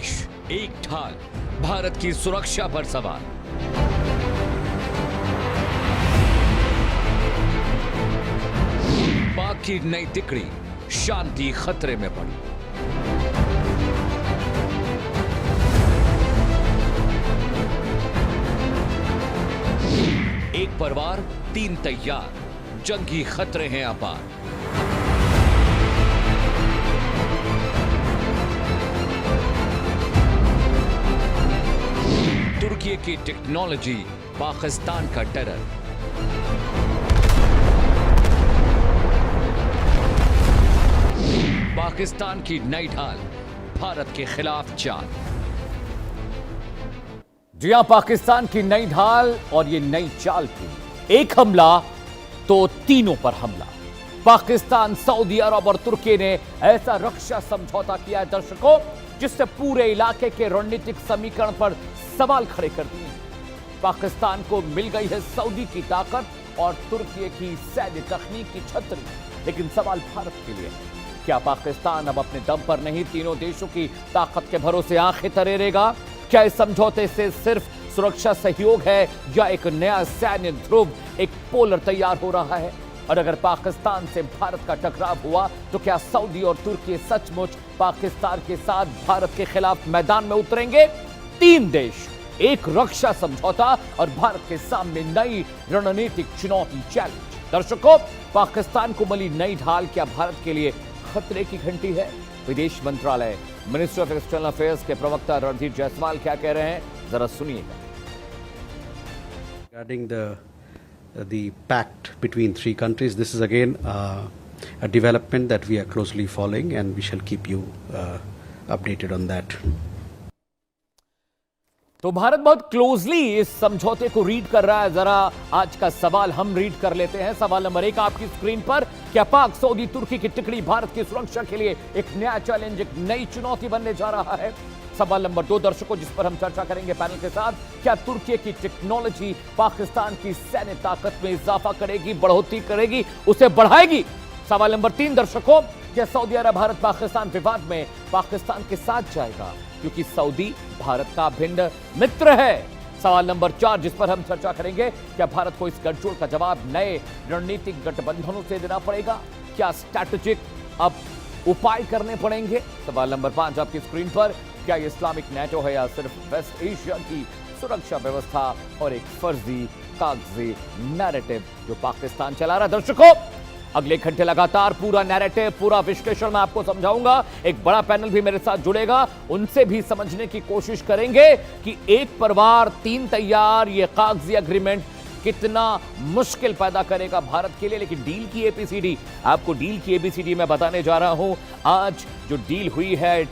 देश एक ढाल, भारत की सुरक्षा पर सवाल। पाक की नई तिकड़ी, शांति खतरे में पड़ी। एक परिवार, तीन तैयार, जंगी खतरे हैं अपार। तुर्की की टेक्नोलॉजी, पाकिस्तान का टेरर। पाकिस्तान की नई ढाल, भारत के खिलाफ चाल। जी हां, पाकिस्तान की नई ढाल और ये नई चाल थी। एक हमला तो तीनों पर हमला। पाकिस्तान, सऊदी अरब और तुर्की ने ऐसा रक्षा समझौता किया है दर्शकों, जिससे पूरे इलाके के रणनीतिक समीकरण पर सवाल खड़े कर दिए। पाकिस्तान को मिल गई है सऊदी की ताकत और तुर्की की सैन्य तकनीक की छतरी, लेकिन सवाल भारत के लिए है। क्या पाकिस्तान अब अपने दम पर नहीं तीनों देशों की ताकत के भरोसे आंखें तरेरेगा? क्या इस समझौते से सिर्फ सुरक्षा सहयोग है या एक नया सैन्य ध्रुव, एक पोलर तैयार हो रहा है? और अगर पाकिस्तान से भारत का टकराव हुआ तो क्या सऊदी और तुर्की सचमुच पाकिस्तान के साथ भारत के खिलाफ मैदान में उतरेंगे? तीन देश, एक रक्षा समझौता और भारत के सामने नई रणनीतिक चुनौती, चैलेंज। दर्शकों, पाकिस्तान को मिली नई ढाल क्या भारत के लिए खतरे की घंटी है? विदेश मंत्रालय, मिनिस्ट्री ऑफ एक्सटर्नल अफेयर्स के प्रवक्ता रणधीर जायसवाल क्या कह रहे हैं, जरा सुनिएगा। Regarding the pact between three countries, this is again a development that we are closely following, and we shall keep you updated on that. तो भारत बहुत क्लोजली इस समझौते को रीड कर रहा है। जरा आज का सवाल हम रीड कर लेते हैं। सवाल नंबर 1 आपकी स्क्रीन पर। क्या पाक, सऊदी, तुर्की की टिकड़ी भारत की सुरक्षा के लिए एक नया चैलेंज, एक नई चुनौती बनने जा रहा है? सवाल नंबर 2 दर्शकों, जिस पर हम चर्चा करेंगे पैनल के साथ, क्या तुर्की की टेक्नोलॉजी पाकिस्तान की सैन्य ताकत में इजाफा करेगी, बढ़ोतरी करेगी, उसे बढ़ाएगी? सवाल नंबर 3 दर्शकों, क्या सऊदी अरब भारत पाकिस्तान विवाद में पाकिस्तान के साथ जाएगा, क्योंकि सऊदी भारत का भिन्न मित्र है? सवाल नंबर 4 जिस पर हम चर्चा करेंगे, क्या भारत को इस गठजोड़ का जवाब नए रणनीतिक गठबंधनों से देना पड़ेगा? क्या स्ट्रैटेजिक अब उपाय करने पड़ेंगे? सवाल नंबर 5 आपकी स्क्रीन पर, क्या ये इस्लामिक नेटो है या सिर्फ वेस्ट एशिया की सुरक्षा व्यवस्था और एक फर्जी कागजी नैरेटिव जो पाकिस्तान चला रहा है? दर्शकों, अगले घंटे लगातार पूरा नैरेटिव, पूरा विश्लेषण मैं आपको समझाऊंगा। एक बड़ा पैनल भी मेरे साथ जुड़ेगा, उनसे भी समझने की कोशिश करेंगे कि एक परिवार, तीन तैयार, ये कागजी एग्रीमेंट कितना मुश्किल पैदा करेगा भारत के लिए। लेकिन डील की एबीसीडी, आपको डील की एबीसीडी मैं बताने जा रहा हूं। आज जो डील हुई है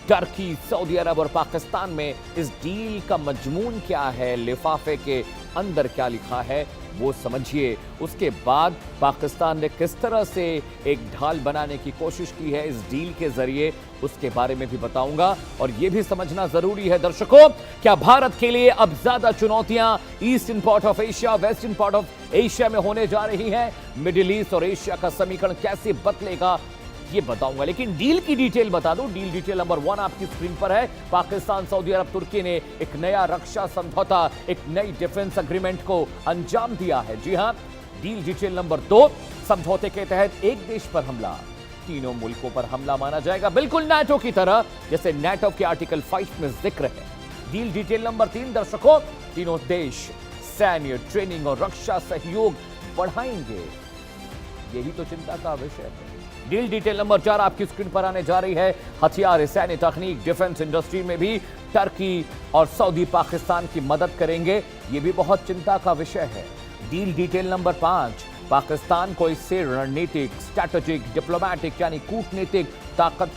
टर्की, सऊदी अरब और पाकिस्तान में, इस डील का मजमून क्या है, लिफाफे के अंदर क्या लिखा है, वो समझिए। उसके बाद पाकिस्तान ने किस तरह से एक ढाल बनाने की कोशिश की है इस डील के जरिए, उसके बारे में भी बताऊंगा। और यह भी समझना जरूरी है दर्शकों, क्या भारत के लिए अब ज्यादा चुनौतियां eastern part of Asia, western part of Asia में होने जा रही हैं? मिडिल ईस्ट और एशिया का समीकरण कैसे बदलेगा, ये बताऊंगा। लेकिन डील की डिटेल बता दूं। डील डिटेल नंबर 1 आपकी स्क्रीन पर है। पाकिस्तान, सऊदी अरब, तुर्की ने एक नया रक्षा समझौता, एक नई डिफेंस एग्रीमेंट को अंजाम दिया है। जी हां, डील डिटेल नंबर 2, समझौते के तहत एक देश पर हमला तीनों मुल्कों पर हमला माना जाएगा, बिल्कुल नाटो की तरह, जैसे नाटो के आर्टिकल 5 में जिक्र है। डील डिटेल नंबर 3 दर्शकों, तीनों देश सैन्य ट्रेनिंग और रक्षा सहयोग बढ़ाएंगे, यही तो चिंता का विषय है। डील डिटेल नंबर 4 आपकी स्क्रीन पर आने जा रही है। हथियार, सैन्य तकनीक, डिफेंस इंडस्ट्री में भी टर्की और सऊदी पाकिस्तान की मदद करेंगे, यह भी बहुत चिंता का विषय है। डील डिटेल नंबर 5, पाकिस्तान को इससे रणनीतिक, स्ट्रैटेजिक, डिप्लोमैटिक यानी कूटनीतिक ताकत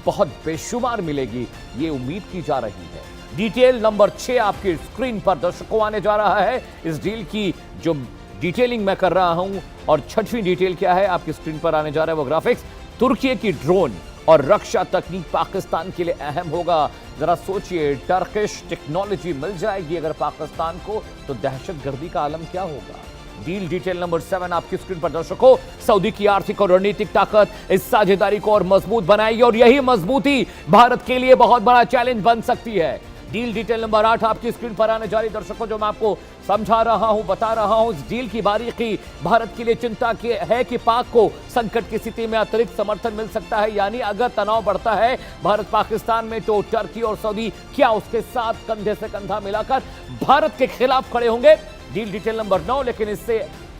बहुत बेशुमार मिलेगी, ये उम्मीद की जा रही है। डिटेल नंबर 6 आपकी स्क्रीन पर दर्शकों आने जा रहा है। इस डील की जो डिटेलिंग मैं कर रहा हूं, और छठवीं डिटेल क्या है आपकी स्क्रीन पर आने जा रहा है, वो ग्राफिक्स। तुर्की की ड्रोन और रक्षा तकनीक पाकिस्तान के लिए अहम होगा। जरा सोचिए, टर्किश टेक्नोलॉजी मिल जाएगी अगर पाकिस्तान को, तो दहशतगर्दी का आलम क्या होगा? डील डिटेल नंबर 7 आपकी स्क्रीन पर दर्शकों। सऊदी की आर्थिक और रणनीतिक ताकत इस साझेदारी को और मजबूत बनाएगी और यही मजबूती भारत के लिए बहुत बड़ा चैलेंज बन सकती है। डील डिटेल नंबर 8 आपकी स्क्रीन पर आने जा रही दर्शकों, जो मैं आपको समझा रहा हूं, बता रहा हूं। इस डील की बारीकी भारत के लिए चिंता की है कि पाक को संकट की स्थिति में अतिरिक्त समर्थन मिल सकता है, यानी अगर तनाव बढ़ता है भारत पाकिस्तान में तो टर्की और सऊदी क्या उसके साथ कंधे से कंधा मिलाकर भारत के खिलाफ खड़े होंगे। डील डिटेल नंबर 9, लेकिन इससे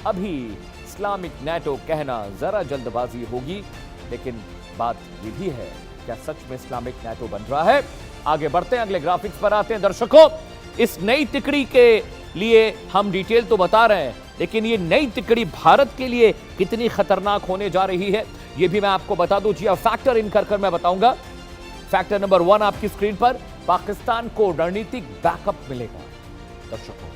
अभी इस्लामिक नेटो कहना जरा जल्दबाजी होगी, लेकिन बात यह भी है क्या सच में इस्लामिक नेटो बन रहा है। आगे बढ़ते हैं, अगले ग्राफिक्स पर आते हैं दर्शकों। इस नई तिकड़ी के लिए हम डिटेल तो बता रहे हैं, लेकिन ये नई तिकड़ी भारत के लिए कितनी खतरनाक होने जा रही है ये भी मैं आपको बता दूं। जी, फैक्टर इन कर मैं बताऊंगा। फैक्टर नंबर 1 आपकी स्क्रीन पर, पाकिस्तान को रणनीतिक बैकअप मिलेगा दर्शकों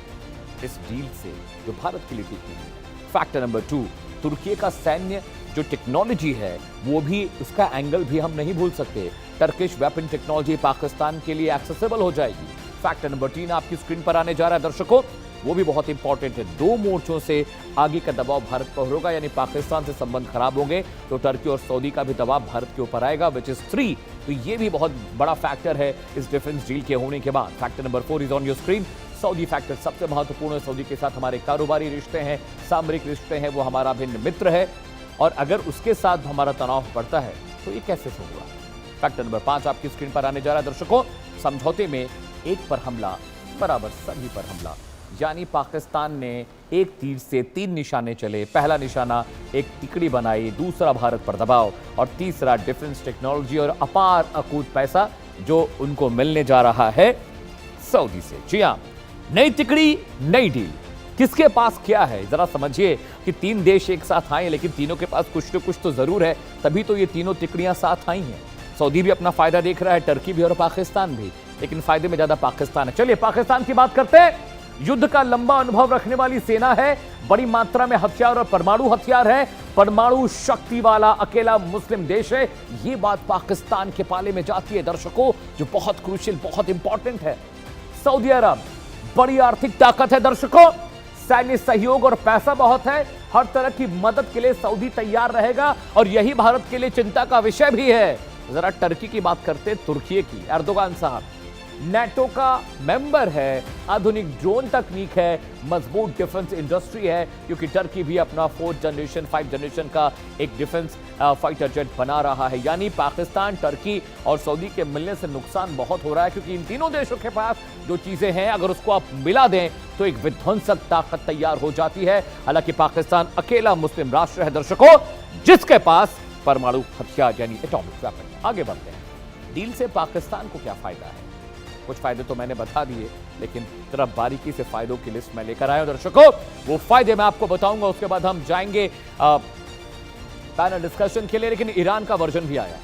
इस डील से, जो भारत के लिए ठीक नहीं है। फैक्टर नंबर 2, तुर्की का सैन्य जो टेक्नोलॉजी है वो भी, उसका एंगल भी हम नहीं भूल सकते। टर्किश वेपन टेक्नोलॉजी पाकिस्तान के लिए एक्सेसिबल हो जाएगी। फैक्टर नंबर 3 आपकी स्क्रीन पर आने जा रहा है दर्शकों, वो भी बहुत इंपॉर्टेंट है। 2 मोर्चों से आगे का दबाव भारत पर होगा, यानी पाकिस्तान से संबंध खराब होंगे तो टर्की और सऊदी का भी दबाव भारत के ऊपर आएगा, विच इज 3। तो ये भी बहुत बड़ा फैक्टर है इस डिफेंस डील के होने के बाद। Factor number 4 is on your screen. Saudi factor सबसे महत्वपूर्ण है। सऊदी के साथ हमारे कारोबारी रिश्ते हैं, सामरिक रिश्ते हैं, वो हमारा भिन्न मित्र है, और अगर उसके साथ हमारा तनाव बढ़ता है तो ये कैसे होगा। फैक्टर नंबर 5 आपकी स्क्रीन पर आने जा रहा है दर्शकों। समझौते में एक पर हमला बराबर सभी पर हमला, यानी पाकिस्तान ने एक तीर से 3 निशाने चले। पहला निशाना एक तिकड़ी बनाई, दूसरा भारत पर दबाव, और तीसरा डिफेंस टेक्नोलॉजी और अपार अकूत पैसा जो उनको मिलने जा रहा है सऊदी से। जी हां, नई तिकड़ी नई डील, किसके पास क्या है जरा समझिए कि 3 देश एक साथ आए, लेकिन तीनों के पास कुछ न कुछ तो जरूर है, तभी तो ये तीनों तिकड़ियां साथ आई हैं। सऊदी भी अपना फायदा देख रहा है, टर्की भी और पाकिस्तान भी, लेकिन फायदे में ज्यादा पाकिस्तान है। चलिए पाकिस्तान की बात करते हैं। युद्ध का लंबा अनुभव रखने वाली सेना है, बड़ी मात्रा में हथियार और परमाणु हथियार है, परमाणु शक्ति वाला अकेला मुस्लिम देश है। ये बात पाकिस्तान के पाले में जाती है दर्शकों, जो बहुत क्रूशियल, बहुत इंपॉर्टेंट है। सऊदी अरब बड़ी आर्थिक ताकत है दर्शकों, सैन्य सहयोग और पैसा बहुत है, हर तरह की मदद के लिए सऊदी तैयार रहेगा, और यही भारत के लिए चिंता का विषय भी है। जरा टर्की की बात करते हैं, तुर्की की। एर्दोगान साहब नेटो का मेंबर है, आधुनिक ड्रोन तकनीक है, मजबूत डिफेंस इंडस्ट्री है, क्योंकि टर्की भी अपना 4th जनरेशन 5th जनरेशन का एक डिफेंस फाइटर जेट बना रहा है। यानी पाकिस्तान, टर्की और सऊदी के मिलने से नुकसान बहुत हो रहा है, क्योंकि इन तीनों देशों के पास जो चीजें हैं अगर उसको आप मिला दें तो एक विध्वंसक ताकत तैयार हो जाती है। हालांकि पाकिस्तान अकेला मुस्लिम राष्ट्र है दर्शकों जिसके पास परमाणु हथियार यानी एटॉमिक वेपन। आगे बढ़ते हैं, डील से पाकिस्तान को क्या फायदा है। कुछ फायदे तो मैंने बता दिए, लेकिन तरफ बारीकी से फायदों की लिस्ट मैं लेकर आया हूं दर्शकों। वो फायदे मैं आपको बताऊंगा, उसके बाद हम जाएंगे पैनल डिस्कशन के लिए। लेकिन ईरान का वर्जन भी आया।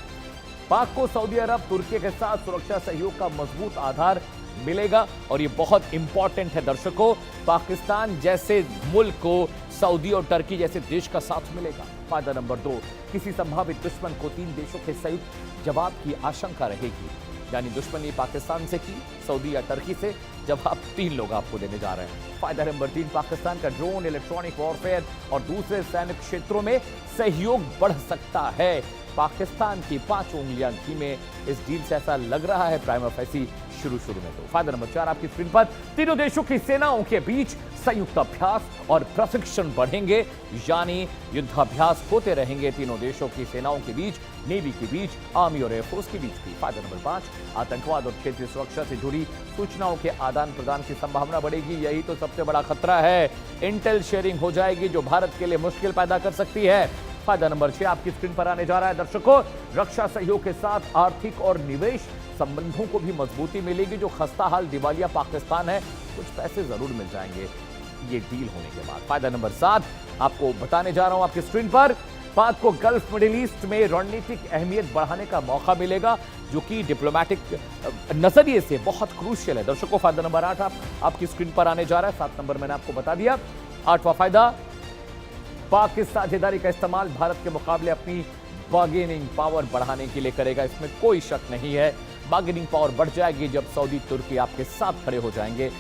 पाक को सऊदी अरब, तुर्की के साथ सुरक्षा सहयोग का मजबूत आधार मिलेगा, और ये बहुत इंपॉर्टेंट है दर्शकों। पाकिस्तान जैसे मुल्क को सऊदी और टर्की जैसे देश का साथ मिलेगा। फायदा नंबर 2, किसी संभावित दुश्मन को 3 देशों के संयुक्त जवाब की आशंका रहेगी, यानी दुश्मनी पाकिस्तान से की, सऊदी या टर्की से, जवाब 3 लोग आपको देने जा रहे हैं। फायदा नंबर 3, पाकिस्तान का ड्रोन, इलेक्ट्रॉनिक वॉरफेयर और दूसरे सैनिक क्षेत्रों में सहयोग बढ़ सकता है। पाकिस्तान की 5 उंगलियां घी में इस डील से ऐसा लग रहा है प्राइमा फेसी शुरू में तो। फायदा नंबर 4 आपकी स्क्रीन पर, तीनों देशों की सेनाओं के बीच संयुक्त अभ्यास और प्रशिक्षण बढ़ेंगे, यानी युद्धाभ्यास होते रहेंगे तीनों देशों की सेनाओं के बीच, नेवी के बीच, आर्मी और एयरफोर्स के बीच भी। फायदा नंबर 5, आतंकवाद और क्षेत्रीय सुरक्षा से जुड़ी सूचनाओं के आदान प्रदान की संभावना बढ़ेगी। यही तो सबसे बड़ा खतरा है, इंटेल शेयरिंग हो जाएगी जो भारत के लिए मुश्किल पैदा कर सकती है। फायदा नंबर 6 आपकी स्क्रीन पर आने जा रहा है दर्शकों, रक्षा सहयोग के साथ आर्थिक और निवेश संबंधों को भी मजबूती मिलेगी। जो खस्ता हाल दिवालिया पाकिस्तान है, कुछ पैसे जरूर मिल जाएंगे ये डील होने के बाद। फायदा नंबर 7 आपको बताने जा रहा हूं आपकी स्क्रीन पर, पाक को गल्फ मिडिल ईस्ट में रणनीतिक अहमियत बढ़ाने का मौका मिलेगा, जो कि डिप्लोमेटिक नजरिए से बहुत क्रूशियल है दर्शकों। फायदा नंबर 8 आपकी स्क्रीन पर आने जा रहा है, 7 नंबर मैंने आपको बता दिया। 8वां फायदा, पाक की साझेदारी का इस्तेमाल भारत के मुकाबले अपनी बार्गेनिंग पावर बढ़ाने के लिए करेगा, इसमें कोई शक नहीं है। बार्गेनिंग पावर बढ़ जाएगी जब सऊदी, तुर्की आपके साथ खड़े हो जाएंगे।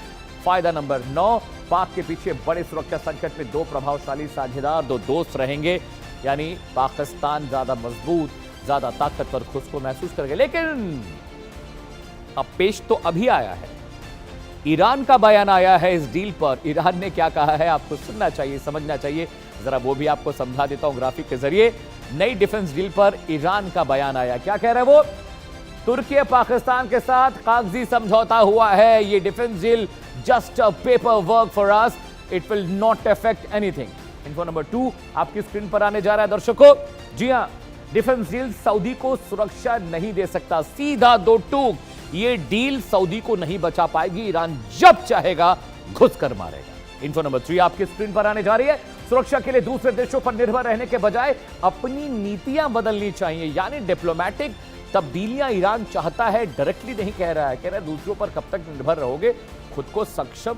फायदा नंबर 9, पाक के पीछे बड़े सुरक्षा संकट में दो प्रभावशाली साझेदार, दो दोस्त रहेंगे, यानी पाकिस्तान ज्यादा मजबूत, ज्यादा ताकतवर खुद को महसूस करेगा। लेकिन अब पेश तो अभी आया है, ईरान का बयान आया है इस डील पर। ईरान ने क्या कहा है आपको सुनना चाहिए, समझना चाहिए, जरा वो भी आपको समझा देता हूं ग्राफिक के जरिए। नई डिफेंस डील पर ईरान का बयान आया, क्या कह रहा है वो? तुर्की पाकिस्तान के साथ कागजी समझौता हुआ है, ये defence deal just a paper work for us, it will not affect anything. Info number 2 आपकी स्क्रीन पर आने जा रहा है दर्शकों। जी हां, डिफेंस डील सऊदी को सुरक्षा नहीं दे सकता, सीधा दो टूक, ये डील सऊदी को नहीं बचा पाएगी, ईरान जब चाहेगा घुसकर मारेगा। इन्फो नंबर 3 आपकी स्क्रीन पर आने जा रही है। सुरक्षा के लिए दूसरे देशों पर निर्भर रहने के बजाय अपनी नीतियां बदलनी चाहिए, यानी डिप्लोमेटिक तब्दीलियां ईरान चाहता है, डायरेक्टली नहीं कह रहा है, कह रहा है दूसरों पर कब तक निर्भर रहोगे, खुद को सक्षम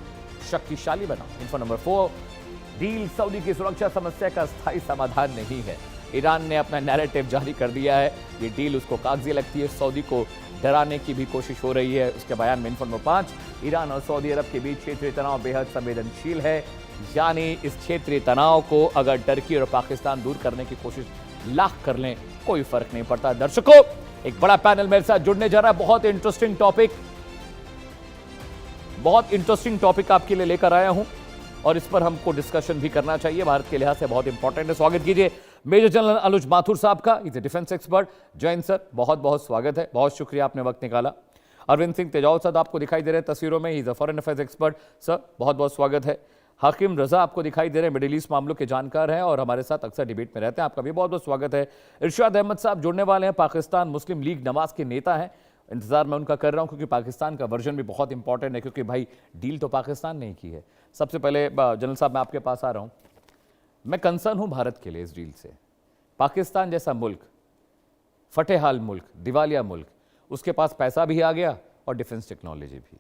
शक्तिशाली बनाओ। इन्फो नंबर 4 डील सऊदी की सुरक्षा समस्या का स्थायी समाधान नहीं है। ईरान ने अपना नैरेटिव जारी कर दिया है, ये डील उसको कागजी लगती है, सऊदी को डराने की भी कोशिश हो रही है। उसके बयान में इन्फो नंबर 5 ईरान और सऊदी अरब के बीच क्षेत्रीय तनाव बेहद संवेदनशील है, यानी इस क्षेत्रीय तनाव को अगर टर्की और पाकिस्तान दूर करने की कोशिश लाख कर लें कोई फर्क नहीं पड़ता। दर्शकों, एक बड़ा पैनल मेरे साथ जुड़ने जा रहा है, बहुत इंटरेस्टिंग टॉपिक आपके लिए लेकर आया हूं और इस पर हमको डिस्कशन भी करना चाहिए, भारत के लिहाज से बहुत इंपॉर्टेंट है। स्वागत कीजिए मेजर जनरल अनुज माथुर साहब का, is a defence expert. Jain sir, बहुत बहुत स्वागत है, बहुत शुक्रिया आपने वक्त निकाला। अरविंद सिंह तेजावत सर आपको दिखाई दे रहे हैं तस्वीरों में, is a foreign affairs expert, sir बहुत बहुत स्वागत है। हाकिम रजा आपको दिखाई दे रहे हैं, मिडिल ईस्ट मामलों के जानकार हैं और हमारे साथ अक्सर डिबेट में रहते हैं, आपका भी बहुत बहुत स्वागत है। इरशाद अहमद साहब जुड़ने वाले हैं, पाकिस्तान मुस्लिम लीग नवाज के नेता हैं, इंतजार मैं उनका कर रहा हूं क्योंकि पाकिस्तान का वर्जन भी बहुत इंपॉर्टेंट है, क्योंकि भाई डील तो पाकिस्तान ने की है। सबसे पहले जनरल साहब मैं आपके पास आ रहा हूं, मैं कंसर्न हूं भारत के लिए इस डील से। पाकिस्तान जैसा मुल्क, फटेहाल मुल्क, दिवालिया मुल्क, उसके पास पैसा भी आ गया और डिफेंस टेक्नोलॉजी भी,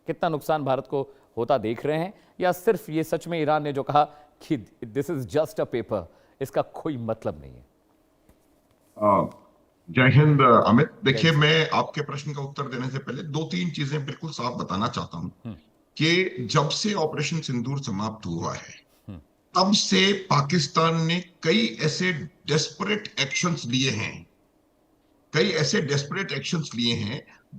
कितना नुकसान भारत को होता देख रहे हैं, या सिर्फ ये सच में ईरान ने जो कहा कि this is just a paper, इसका कोई मतलब नहीं है? जय हिंद अमित। देखिए, मैं आपके प्रश्न का उत्तर देने से पहले 2-3 चीजें बिल्कुल साफ बताना चाहता हूं कि जब से ऑपरेशन सिंदूर समाप्त हुआ है तब से पाकिस्तान ने कई ऐसे डेस्परेट एक्शंस लिए हैं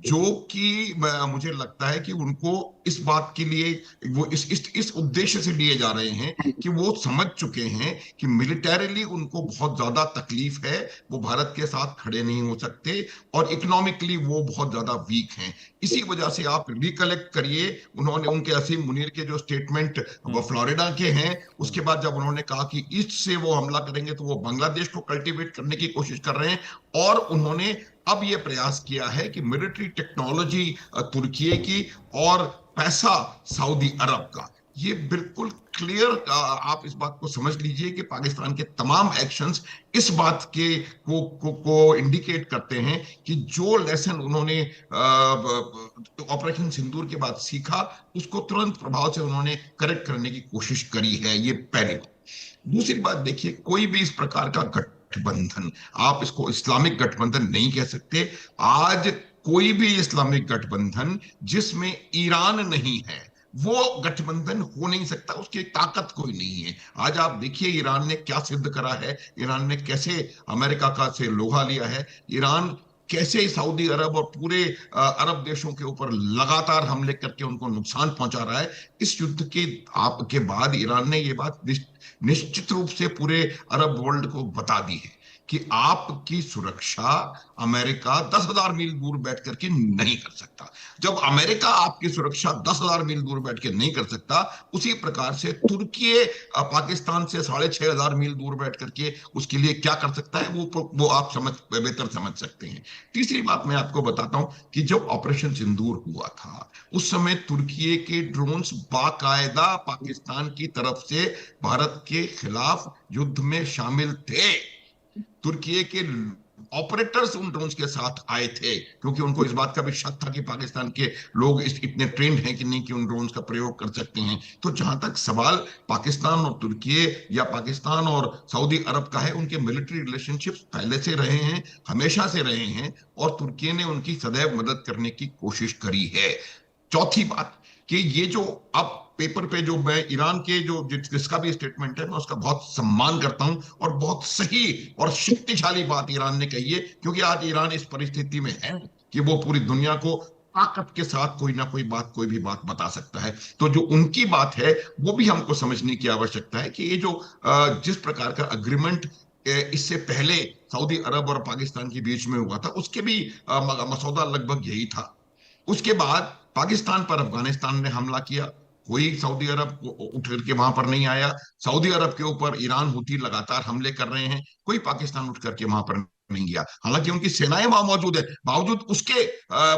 जो कि मुझे लगता है कि उनको इस बात के लिए वो इस उद्देश्य से लिए जा रहे हैं कि वो समझ चुके हैं कि मिलिटरीली उनको बहुत ज्यादा तकलीफ है, वो भारत के साथ खड़े नहीं हो सकते और इकोनॉमिकली वो बहुत ज्यादा वीक हैं। इसी वजह से आप रिकलेक्ट करिए, उनके असीम मुनीर के जो स्टेटमेंट वो फ्लोरिडा के हैं, उसके बाद जब उन्होंने कहा कि ईस्ट से वो हमला करेंगे तो वो बांग्लादेश को कल्टीवेट करने की कोशिश कर रहे हैं, और उन्होंने अब ये प्रयास किया है कि मिलिट्री टेक्नोलॉजी तुर्की की और पैसा सऊदी अरब का। ये बिल्कुल क्लियर, आप इस बात को समझ लीजिए कि पाकिस्तान के तमाम एक्शंस इस बात के को इंडिकेट करते हैं कि जो लेसन उन्होंने ऑपरेशन सिंदूर के बाद सीखा उसको तुरंत प्रभाव से उन्होंने करेक्ट करने की कोशिश करी है। ये पहली बात। दूसरी बात, देखिए, कोई भी इस प्रकार का गठबंधन, आप इसको इस्लामिक गठबंधन नहीं कह सकते। आज कोई भी इस्लामिक गठबंधन जिसमें ईरान नहीं है वो गठबंधन हो नहीं सकता, उसकी ताकत कोई नहीं है। आज आप देखिए ईरान ने क्या सिद्ध करा है, ईरान ने कैसे अमेरिका का से लोहा लिया है, ईरान कैसे सऊदी अरब और पूरे अरब देशों के ऊपर लगातार हमले करके उनको नुकसान पहुंचा रहा है। इस युद्ध के बाद ईरान ने ये बात निश्चित रूप से पूरे अरब वर्ल्ड को बता दी है कि आपकी सुरक्षा अमेरिका 10,000 मील दूर बैठ करके नहीं कर सकता। जब अमेरिका आपकी सुरक्षा 10,000 मील दूर बैठ के नहीं कर सकता, उसी प्रकार से तुर्की पाकिस्तान से 6,500 मील दूर बैठ करके उसके लिए क्या कर सकता है, वो आप बेहतर समझ सकते हैं। तीसरी बात मैं आपको बताता हूं कि जब ऑपरेशन सिंदूर हुआ था उस समय तुर्की के ड्रोन्स बाकायदा पाकिस्तान की तरफ से भारत के खिलाफ युद्ध में शामिल थे। तुर्की के ऑपरेटर्स उन ड्रोन्स के साथ आए थे क्योंकि उनको इस बात का भी शक था कि पाकिस्तान के लोग इतने ट्रेंड हैं कि नहीं कि उन ड्रोन्स का प्रयोग कर सकते हैं। तो जहां तक सवाल पाकिस्तान और तुर्की या पाकिस्तान और सऊदी अरब का है, उनके मिलिट्री रिलेशनशिप्स पहले से रहे हैं, हमेशा से रहे हैं, और तुर्की ने उनकी सदैव मदद करने की कोशिश करी है। चौथी बात, कि ये जो अब पेपर पे जो मैं ईरान के जो जिसका भी स्टेटमेंट है मैं उसका बहुत सम्मान करता हूं, और बहुत सही और शक्तिशाली बात ईरान ने कही है, क्योंकि आज ईरान इस परिस्थिति में है कि वो पूरी दुनिया को ताकत के साथ कोई ना कोई भी बात बता सकता है। तो जो उनकी बात है वो भी हमको समझने की आवश्यकता है कि ये जो जिस प्रकार का अग्रीमेंट इससे पहले सऊदी अरब और पाकिस्तान के बीच में हुआ था, उसके भी मसौदा लगभग यही था। उसके बाद पाकिस्तान पर अफगानिस्तान ने हमला किया, कोई सऊदी अरब उठ करके वहां पर नहीं आया। सऊदी अरब के ऊपर ईरान हूथी लगातार हमले कर रहे हैं, कोई पाकिस्तान उठ करके वहां पर नहीं गया। हालांकि उनकी सेनाएं वहां मौजूद है, बावजूद उसके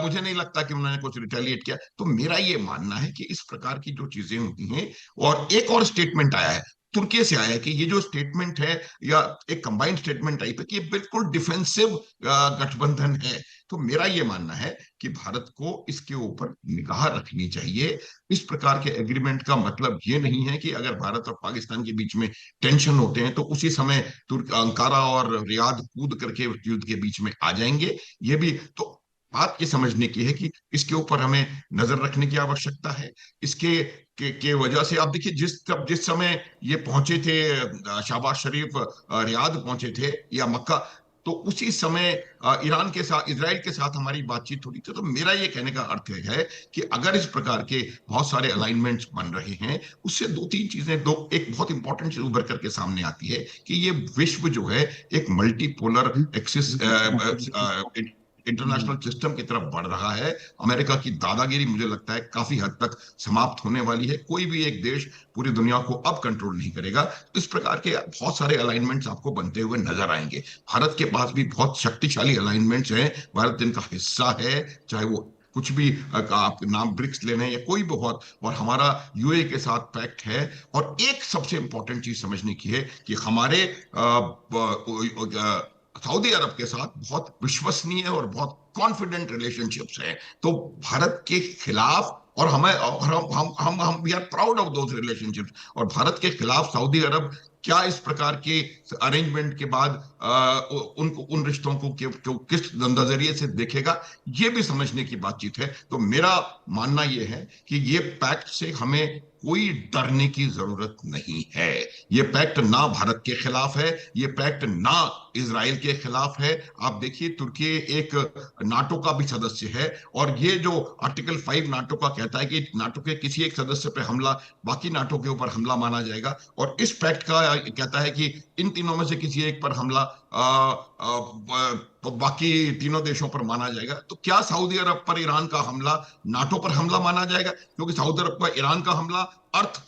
मुझे नहीं लगता कि उन्होंने कुछ रिटेलिएट किया। तो मेरा ये मानना है कि इस प्रकार की जो चीजें होती हैं, और एक और स्टेटमेंट आया है तुर्की से, आया है कि ये जो स्टेटमेंट है या एक कंबाइंड स्टेटमेंट टाइप है कि ये बिल्कुल डिफेंसिव गठबंधन है। तो मेरा ये मानना है कि भारत को इसके ऊपर निगाह रखनी चाहिए। इस प्रकार के एग्रीमेंट का मतलब ये नहीं है कि अगर भारत और पाकिस्तान के बीच में टेंशन होते हैं तो उसी समय तुर्क अंकारा और रियाद कूद करके युद्ध के बीच में आ जाएंगे। ये भी तो बात ये समझने की है कि इसके ऊपर हमें नजर रखने की आवश्यकता है। इसके के वजह से आप देखिए, जिस समय ये पहुंचे थे शहबाज शरीफ रियाद पहुंचे थे या मक्का, तो उसी समय ईरान के साथ, इजराइल के साथ हमारी बातचीत हो रही थी। तो मेरा ये कहने का अर्थ है कि अगर इस प्रकार के बहुत सारे अलाइनमेंट्स बन रहे हैं, उससे दो तीन चीजें, एक बहुत इंपॉर्टेंट चीज उभर करके सामने आती है कि ये विश्व जो है एक मल्टीपोलर एक्सिस इंटरनेशनल सिस्टम की तरफ बढ़ रहा है। अमेरिका की दादागिरी मुझे लगता है काफी हद तक समाप्त होने वाली है। कोई भी एक देश पूरी दुनिया को अब कंट्रोल नहीं करेगा। इस प्रकार के बहुत सारे अलाइनमेंट्स आपको बनते हुए नजर आएंगे। भारत के पास भी बहुत शक्तिशाली अलाइनमेंट्स हैं। भारत जिनका हिस्सा है, चाहे वो कुछ भी आप नाम ब्रिक्स ले लें या कोई भी बहुत, और हमारा यूए के साथ पैक्ट है। और एक सबसे इंपॉर्टेंट चीज समझने की है कि हमारे सऊदी अरब के साथ बहुत विश्वसनीय और बहुत कॉन्फिडेंट रिलेशनशिप्स हैं। तो भारत के खिलाफ, और हमें, और हम we are proud of those relationships, और भारत के खिलाफ सऊदी अरब क्या इस प्रकार के अरेंजमेंट के बाद उनको, उन रिश्तों को किस नजरिए से देखेगा, ये भी समझने की बातचीत है। तो मेरा मानना यह है कि ये पैक्ट से हमें कोई डरने की जरूरत नहीं है। ये पैक्ट ना भारत के खिलाफ है, ये पैक्ट ना इजराइल के खिलाफ है। आप देखिए, तुर्की एक नाटो का भी सदस्य है, और ये जो आर्टिकल 5 नाटो का कहता है कि नाटो के किसी एक सदस्य पे हमला बाकी नाटो के ऊपर हमला माना जाएगा, और इस पैक्ट का कहता है कि इन तीनों में से किसी एक पर हमला बाकी तीनों देशों पर माना जाएगा। तो क्या सऊदी अरब पर ईरान का हमला नाटो पर हमला माना जाएगा? क्योंकि सऊदी अरब पर ईरान का हमला अर्थ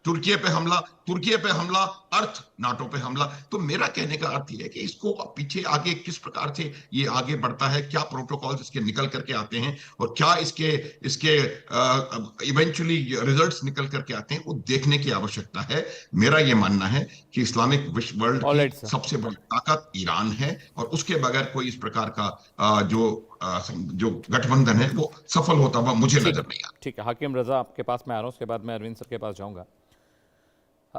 तुर्की पे हमला अर्थ नाटो पे हमला। तो मेरा कहने का अर्थ यह है कि इसको पीछे आगे किस प्रकार से ये आगे बढ़ता है, क्या प्रोटोकॉल्स इसके निकल करके आते हैं, और क्या इसके इवेंचुअली रिजल्ट्स निकल करके आते हैं, वो देखने की आवश्यकता है। मेरा ये मानना है कि इस्लामिक विश्व वर्ल्ड की सबसे बड़ी ताकत ईरान है, और उसके बगैर कोई इस प्रकार का जो गठबंधन है वो सफल होता हुआ मुझे नजर नहीं आता। ठीक है, हाकिम रजा आपके पास मैं आ रहा हूं, उसके बाद मैं अरविंद सर के पास जाऊंगा।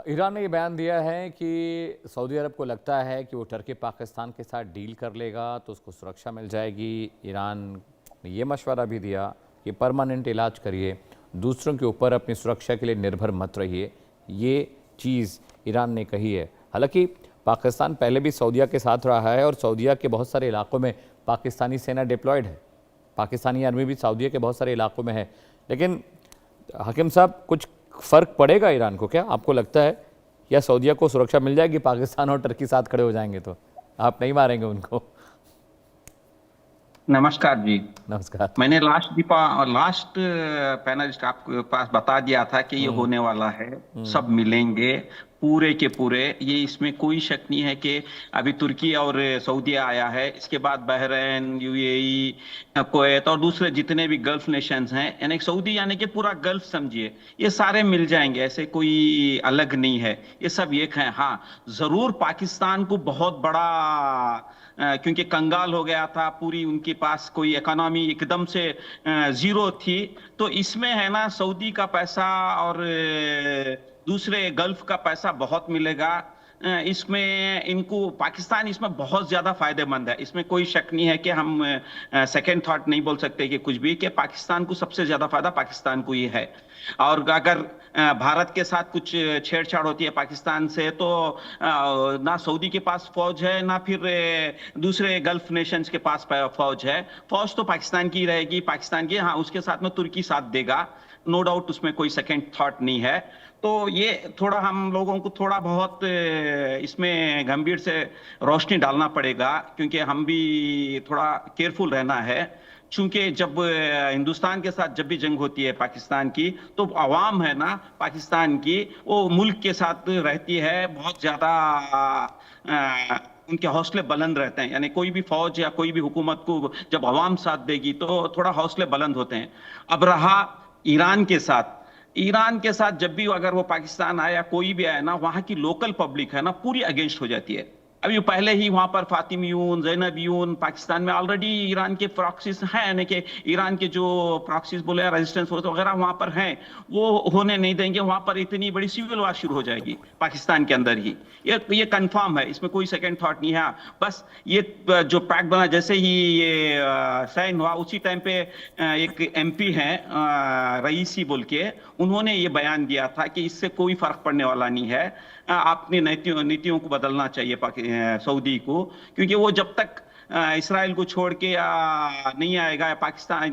ईरान ने ये बयान दिया है कि सऊदी अरब को लगता है कि वो टर्की पाकिस्तान के साथ डील कर लेगा तो उसको सुरक्षा मिल जाएगी। ईरान ने ये मशवरा भी दिया कि परमानेंट इलाज करिए, दूसरों के ऊपर अपनी सुरक्षा के लिए निर्भर मत रहिए। ये चीज़ ईरान ने कही है। हालांकि पाकिस्तान पहले भी सऊदीया के साथ रहा है, और सऊदीया के बहुत सारे इलाकों में पाकिस्तानी सेना डिप्लॉयड है, पाकिस्तानी आर्मी भी सऊदीया के बहुत सारे इलाकों में है। लेकिन हाकिम साहब, कुछ फर्क पड़ेगा ईरान को क्या, आपको लगता है? या सऊदीया को सुरक्षा मिल जाएगी, पाकिस्तान और टर्की साथ खड़े हो जाएंगे तो आप नहीं मारेंगे उनको? नमस्कार जी। नमस्कार। मैंने लास्ट पैनलिस्ट आपके पास बता दिया था कि ये होने वाला है, सब मिलेंगे पूरे के पूरे। ये इसमें कोई शक नहीं है कि अभी तुर्की और सऊदी आया है, इसके बाद बहरीन, यूएई, कुवैत और दूसरे जितने भी गल्फ नेशंस हैं, यानी सऊदी यानी कि पूरा गल्फ समझिए, ये सारे मिल जाएंगे। ऐसे कोई अलग नहीं है, ये सब एक है। हाँ, जरूर पाकिस्तान को बहुत बड़ा, क्योंकि कंगाल हो गया था, पूरी उनके पास कोई इकोनॉमी एकदम से जीरो थी, तो इसमें है ना सऊदी का पैसा और दूसरे गल्फ का पैसा बहुत मिलेगा। इसमें इनको पाकिस्तान इसमें बहुत ज्यादा फायदेमंद है, इसमें कोई शक नहीं है कि हम सेकंड थॉट नहीं बोल सकते कि कुछ भी, कि पाकिस्तान को सबसे ज्यादा फायदा पाकिस्तान को ही है। और अगर भारत के साथ कुछ छेड़छाड़ होती है पाकिस्तान से, तो ना सऊदी के पास फौज है, ना फिर दूसरे गल्फ नेशंस के पास फौज है। फौज तो पाकिस्तान की रहेगी, पाकिस्तान की, हाँ उसके साथ में तुर्की साथ देगा, नो डाउट, उसमें कोई सेकंड थॉट नहीं है। तो ये थोड़ा हम लोगों को थोड़ा बहुत इसमें गंभीर से रोशनी डालना पड़ेगा, क्योंकि हम भी थोड़ा केयरफुल रहना है। चूंकि जब हिंदुस्तान के साथ जब भी जंग होती है पाकिस्तान की, तो अवाम है ना पाकिस्तान की, वो मुल्क के साथ रहती है, बहुत ज्यादा उनके हौसले बुलंद रहते हैं। यानी कोई भी फौज या कोई भी हुकूमत को जब अवाम साथ देगी तो थोड़ा हौसले बुलंद होते हैं। अब रहा ईरान के साथ, ईरान के साथ जब भी अगर वो पाकिस्तान आया, कोई भी आया ना, वहां की लोकल पब्लिक है ना पूरी अगेंस्ट हो जाती है। अभी पहले ही वहां पर फातिमियून, ज़ैनबियून, पाकिस्तान में ऑलरेडी ईरान के प्रॉक्सीज हैं, यानी कि ईरान के जो प्रॉक्सीज बोले रेजिस्टेंस फोर्स वगैरह वहां पर हैं, वो होने नहीं देंगे। वहां पर इतनी बड़ी सिविल वार शुरू हो जाएगी पाकिस्तान के अंदर ही, ये कंफर्म है, इसमें कोई सेकंड थॉट नहीं है। बस ये जो पैक्ट बना, जैसे ही ये साइन हुआ, उसी टाइम पे एक एमपी है रईसी बोल के, उन्होंने ये बयान दिया था कि इससे कोई फर्क पड़ने वाला नहीं है, अपनी नीतियों को बदलना चाहिए सऊदी को, क्योंकि वो जब तक इसराइल को छोड़ के नहीं आएगा, पाकिस्तान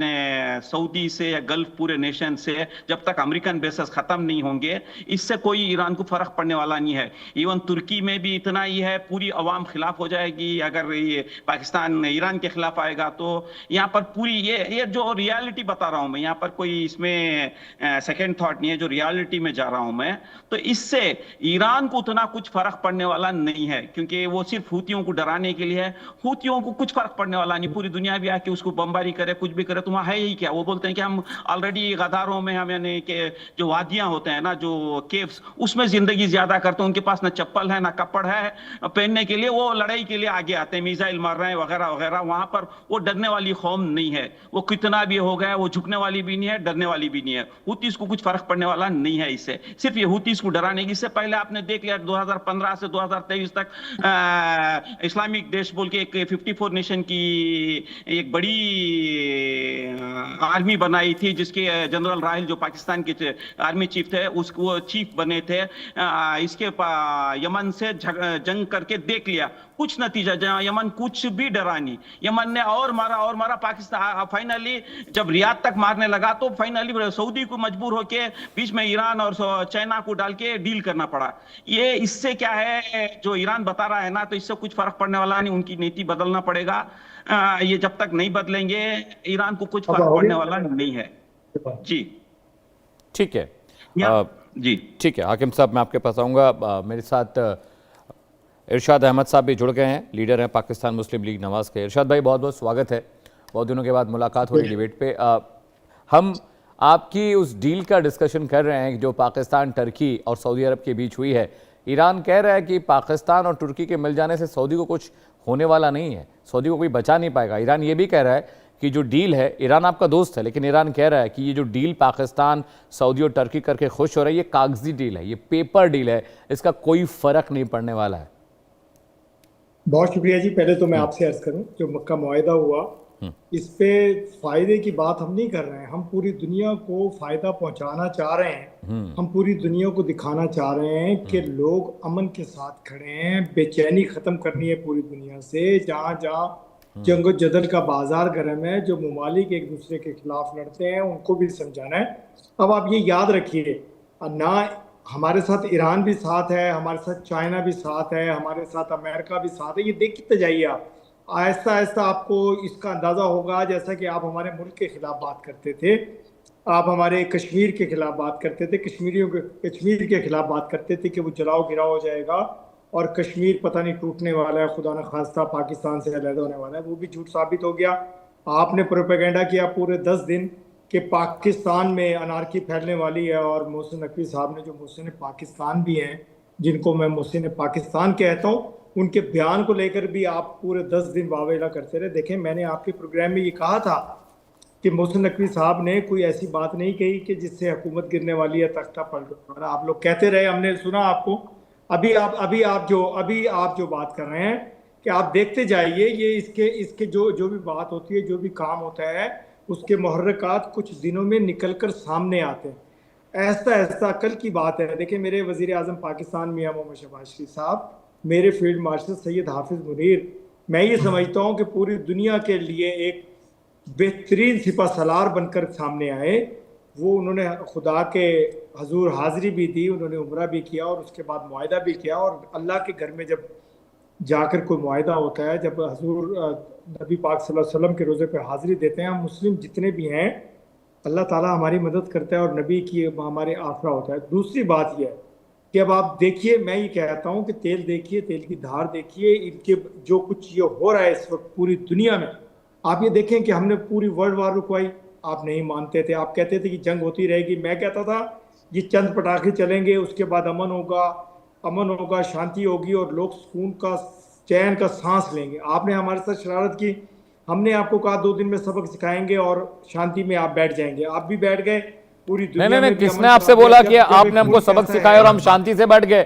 सऊदी से या गल्फ पूरे नेशन से, जब तक अमेरिकन बेसेस खत्म नहीं होंगे, इससे कोई ईरान को फर्क पड़ने वाला नहीं है। इवन तुर्की में भी इतना ही है, पूरी अवाम खिलाफ हो जाएगी अगर ये पाकिस्तान ईरान के खिलाफ आएगा। तो यहाँ पर पूरी ये जो रियलिटी बता रहा हूं मैं, यहाँ पर कोई इसमें सेकेंड थॉट नहीं है, जो रियलिटी में जा रहा हूं मैं, तो इससे ईरान को उतना कुछ फर्क पड़ने वाला नहीं है, क्योंकि वो सिर्फ हूतियों को डराने के लिए है। हूतियों को कुछ फर्क पड़ने वाला नहीं, पूरी दुनिया भी आके उसको बमबारी करे, कुछ भी करे, तो वहां है ही क्या। वो बोलते हैं कि हम ऑलरेडी गदारों में, हम यानी कि जो वादियां होते हैं ना, जो केव्स, उसमें जिंदगी ज्यादा करते हैं। उनके पास ना चप्पल है ना कपड़ है पहनने के लिए, वो लड़ाई के लिए आगे आते हैं, मिसाइल मार रहे हैं वगैरह वगैरह। वहां पर वो डरने वाली कौम नहीं है, वो कितना भी हो गया वो झुकने वाली भी नहीं है, डरने वाली भी नहीं है। हुतीस को कुछ फर्क पड़ने वाला नहीं है इससे, सिर्फ ये हुतीस को डराने की। इससे पहले आपने देख लिया 2015 से 2023 तक इस्लामिक देश बोल के एक 54 नेशन की एक बड़ी आर्मी बनाई थी, जिसके जनरल राहिल जो पाकिस्तान के आर्मी चीफ थे, उसको चीफ बने थे। इसके यमन से जंग करके देख लिया, कुछ नतीजा, जहां यमन कुछ भी डरा नहीं, यमन ने और मारा पाकिस्तान। फाइनली जब रियाद तक मारने लगा, तो फाइनली सऊदी को मजबूर होके बीच में ईरान और चाइना को डाल के डील करना पड़ा। ये इससे क्या है, जो ईरान बता रहा है ना, तो इससे कुछ फर्क पड़ने वाला नहीं, उनकी नीति बदलना पड़ेगा। ये जब तक नहीं बदलेंगे, ईरान को कुछ फर्क पड़ने वाला नहीं है। जी ठीक है, जी ठीक है हाकिम साहब, मैं आपके पास आऊँगा। मेरे साथ इरशाद अहमद साहब भी जुड़ गए हैं, लीडर हैं पाकिस्तान मुस्लिम लीग नवाज के। इरशाद भाई, बहुत बहुत स्वागत है, बहुत दिनों के बाद मुलाकात हो रही डिबेट पे। हम आपकी उस डील का डिस्कशन कर रहे हैं जो पाकिस्तान, टर्की और सऊदी अरब के बीच हुई है। ईरान कह रहा है कि पाकिस्तान और तुर्की के मिल जाने से सऊदी को कुछ होने वाला नहीं है, सऊदी को कोई बचा नहीं पाएगा। ईरान ये भी कह रहा है कि जो डील है, ईरान आपका दोस्त है, लेकिन ईरान कह रहा है कि ये जो डील पाकिस्तान, सऊदी और टर्की करके खुश हो रहा है, ये कागजी डील है, ये पेपर डील है, इसका कोई फर्क नहीं पड़ने वाला है। बहुत शुक्रिया जी। पहले तो मैं आपसे अर्ज करूं, जो मक्का मुआहिदा हुआ, इस पे फायदे की बात हम नहीं कर रहे हैं, हम पूरी दुनिया को फायदा पहुंचाना चाह रहे हैं। हम पूरी दुनिया को दिखाना चाह रहे हैं कि लोग अमन के साथ खड़े हैं, बेचैनी खत्म करनी है पूरी दुनिया से। जहाँ जहाँ जंगो जदल का बाजार गर्म है, जो ममालिक एक दूसरे के खिलाफ लड़ते हैं, उनको भी समझाना है। अब आप ये याद रखिए, ना हमारे साथ ईरान भी साथ है, हमारे साथ चाइना भी साथ है, हमारे साथ अमेरिका भी साथ है। ये देखते जाइए आप, आहिस्ता आहिस्ता आपको इसका अंदाज़ा होगा। जैसा कि आप हमारे मुल्क के खिलाफ बात करते थे, आप हमारे कश्मीर के खिलाफ बात करते थे, कश्मीर के खिलाफ बात करते थे कि वो जलाओ गिराओ हो जाएगा और कश्मीर पता नहीं टूटने वाला है, खुदा न खास्ता पाकिस्तान से अलग होने वाला है। वो भी झूठ साबित हो गया। आपने प्रोपेगेंडा किया पूरे 10 दिन कि पाकिस्तान में अनारकी फैलने वाली है, और मोहसिन नकवी साहब ने, जो मोहसिन पाकिस्तान भी हैं, जिनको मैं मोहसिन पाकिस्तान कहता हूँ, उनके बयान को लेकर भी आप पूरे 10 दिन वावेला करते रहे। देखें, मैंने आपके प्रोग्राम में ये कहा था कि मोहसिन नकवी साहब ने कोई ऐसी बात नहीं कही कि जिससे हुकूमत गिरने वाली है, तख्ता पलट वाला। आप लोग कहते रहे, हमने सुना आपको, अभी आप जो बात कर रहे हैं कि आप देखते जाइए, ये इसके जो भी बात होती है, जो भी काम होता है, उसके मुहर्रकात कुछ दिनों में निकल कर सामने आते हैं। ऐसा ऐसा कल की बात है, देखिए मेरे वजीर आजम पाकिस्तान मियां मोहम्मद शहबाज शरीफ साहब, मेरे फील्ड मार्शल सैयद हाफिज मुनीर, मैं ये समझता हूँ कि पूरी दुनिया के लिए एक बेहतरीन सिपा सलार बनकर सामने आए। वो उन्होंने खुदा के हजूर हाजिरी भी दी, उन्होंने उम्रा भी किया और उसके बाद मुआहिदा भी किया। और अल्लाह के घर में जब जाकर कोई मुआहिदा होता है, जब हजूर नबी पाक सल्लल्लाहु अलैहि वसल्लम के रोज़े पे हाजिरी देते हैं, हम मुस्लिम जितने भी हैं, अल्लाह ताला हमारी मदद करता है और नबी की हमारे आसरा होता है। दूसरी बात यह है कि अब आप देखिए, मैं ये कहता हूँ कि तेल देखिए, तेल की धार देखिए, इनके जो कुछ ये हो रहा है इस वक्त पूरी दुनिया में। आप ये देखें कि हमने पूरी वर्ल्ड वार रुकवाई, आप नहीं मानते थे, आप कहते थे कि जंग होती रहेगी। मैं कहता था ये चंद पटाखे चलेंगे, उसके बाद अमन होगा, शांति होगी और लोग सुकून का, चैन का सांस लेंगे। आपने हमारे साथ शरारत की, हमने आपको कहा 2 दिन में सबक सिखाएंगे और शांति में आप बैठ जाएंगे, आप भी बैठ गए। पूरी दुनिया नहीं, में किसने आपसे बोला कि आपने हमको सबक सिखाया और हम शांति से बैठ गए?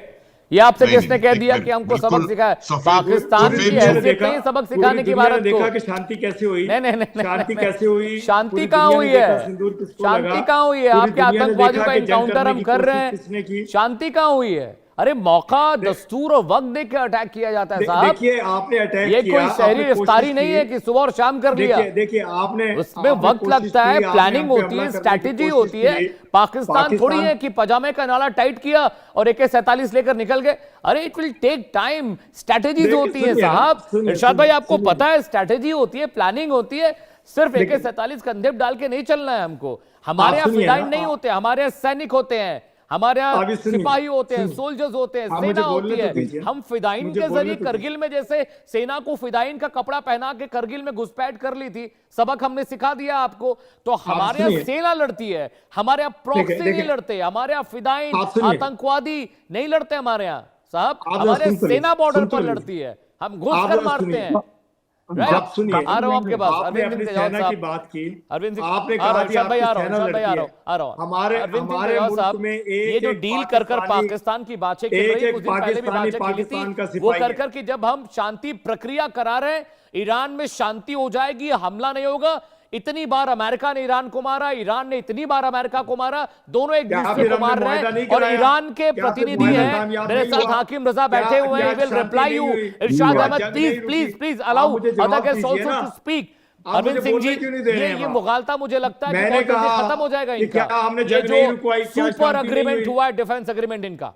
ये आपसे किसने कह दिया कि हमको सबक सिखाया? पाकिस्तान की हैसियत नहीं सबक सिखाने की भारत को। देखा कि शांति कैसे हुई, नहीं, शांति कैसे हुई, शांति कहाँ हुई है? शांति कहाँ हुई है? आपके आतंकवादियों का एनकाउंटर हम कर रहे हैं, शांति कहाँ हुई है? अरे मौका, दस्तूर और वक्त देख के अटैक किया जाता है साहब। देखिए आपने अटैक ये किया, कोई शहरी इफ्तारी नहीं है कि सुबह और शाम कर लिया। देखिए आपने, उसमें वक्त लगता है, प्लानिंग होती है, स्ट्रैटेजी होती है। पाकिस्तान थोड़ी है कि पजामे का नाला टाइट किया और AK-47 लेकर निकल गए। अरे it will take time, strategies होती है साहब। इरशाद भाई आपको पता है, स्ट्रैटेजी होती है, प्लानिंग होती है। सिर्फ AK-47 कंधे डाल के नहीं चलना है हमको। हमारे यहाँ फिदाइन नहीं होते, हमारे यहाँ सैनिक होते हैं, हमारे यहाँ सिपाही होते हैं, सोल्जर्स होते हैं, सेना होती है। हम फिदाइन के जरिए करगिल में जैसे सेना को फिदाइन का कपड़ा पहना के करगिल में घुसपैठ कर ली थी, सबक हमने सिखा दिया आपको। तो हमारे यहाँ सेना लड़ती है, हमारे यहाँ प्रॉक्सी नहीं लड़ते, हमारे यहाँ फिदाइन आतंकवादी नहीं लड़ते हमारे यहाँ साहब। हमारे सेना बॉर्डर पर लड़ती है, हम घुस कर मारते हैं। आप सुनिए, आ रहा हूं आपके पास। आपने अपनी सेना की बात की, अरविंद सिंह, आपने कहा कि आपकी सेना लड़ती है। हमारे मुल्क में ये जो डील कर पाकिस्तान की बातचीत चल रही है, कुछ दिन पहले भी बातचीत की थी, वो कर कि जब हम शांति प्रक्रिया करा रहे हैं, ईरान में शांति हो जाएगी, हमला नहीं होगा। इतनी बार अमेरिका ने ईरान को मारा, ईरान ने इतनी बार अमेरिका को मारा, दोनों एक दूसरे को मार रहे हैं। और ईरान के प्रतिनिधि हैं मेरे साथ, हाकिम रजा बैठे हुए हैं, will reply you. Irshad Ahmad please allow other guest also to speak. Arvind Singh ji, ये मुगालता मुझे लगता है कि बहुत जल्दी खत्म हो जाएगा इनका। ये जो सुपर अग्रीमेंट हुआ है, डिफेंस अग्रीमेंट इनका।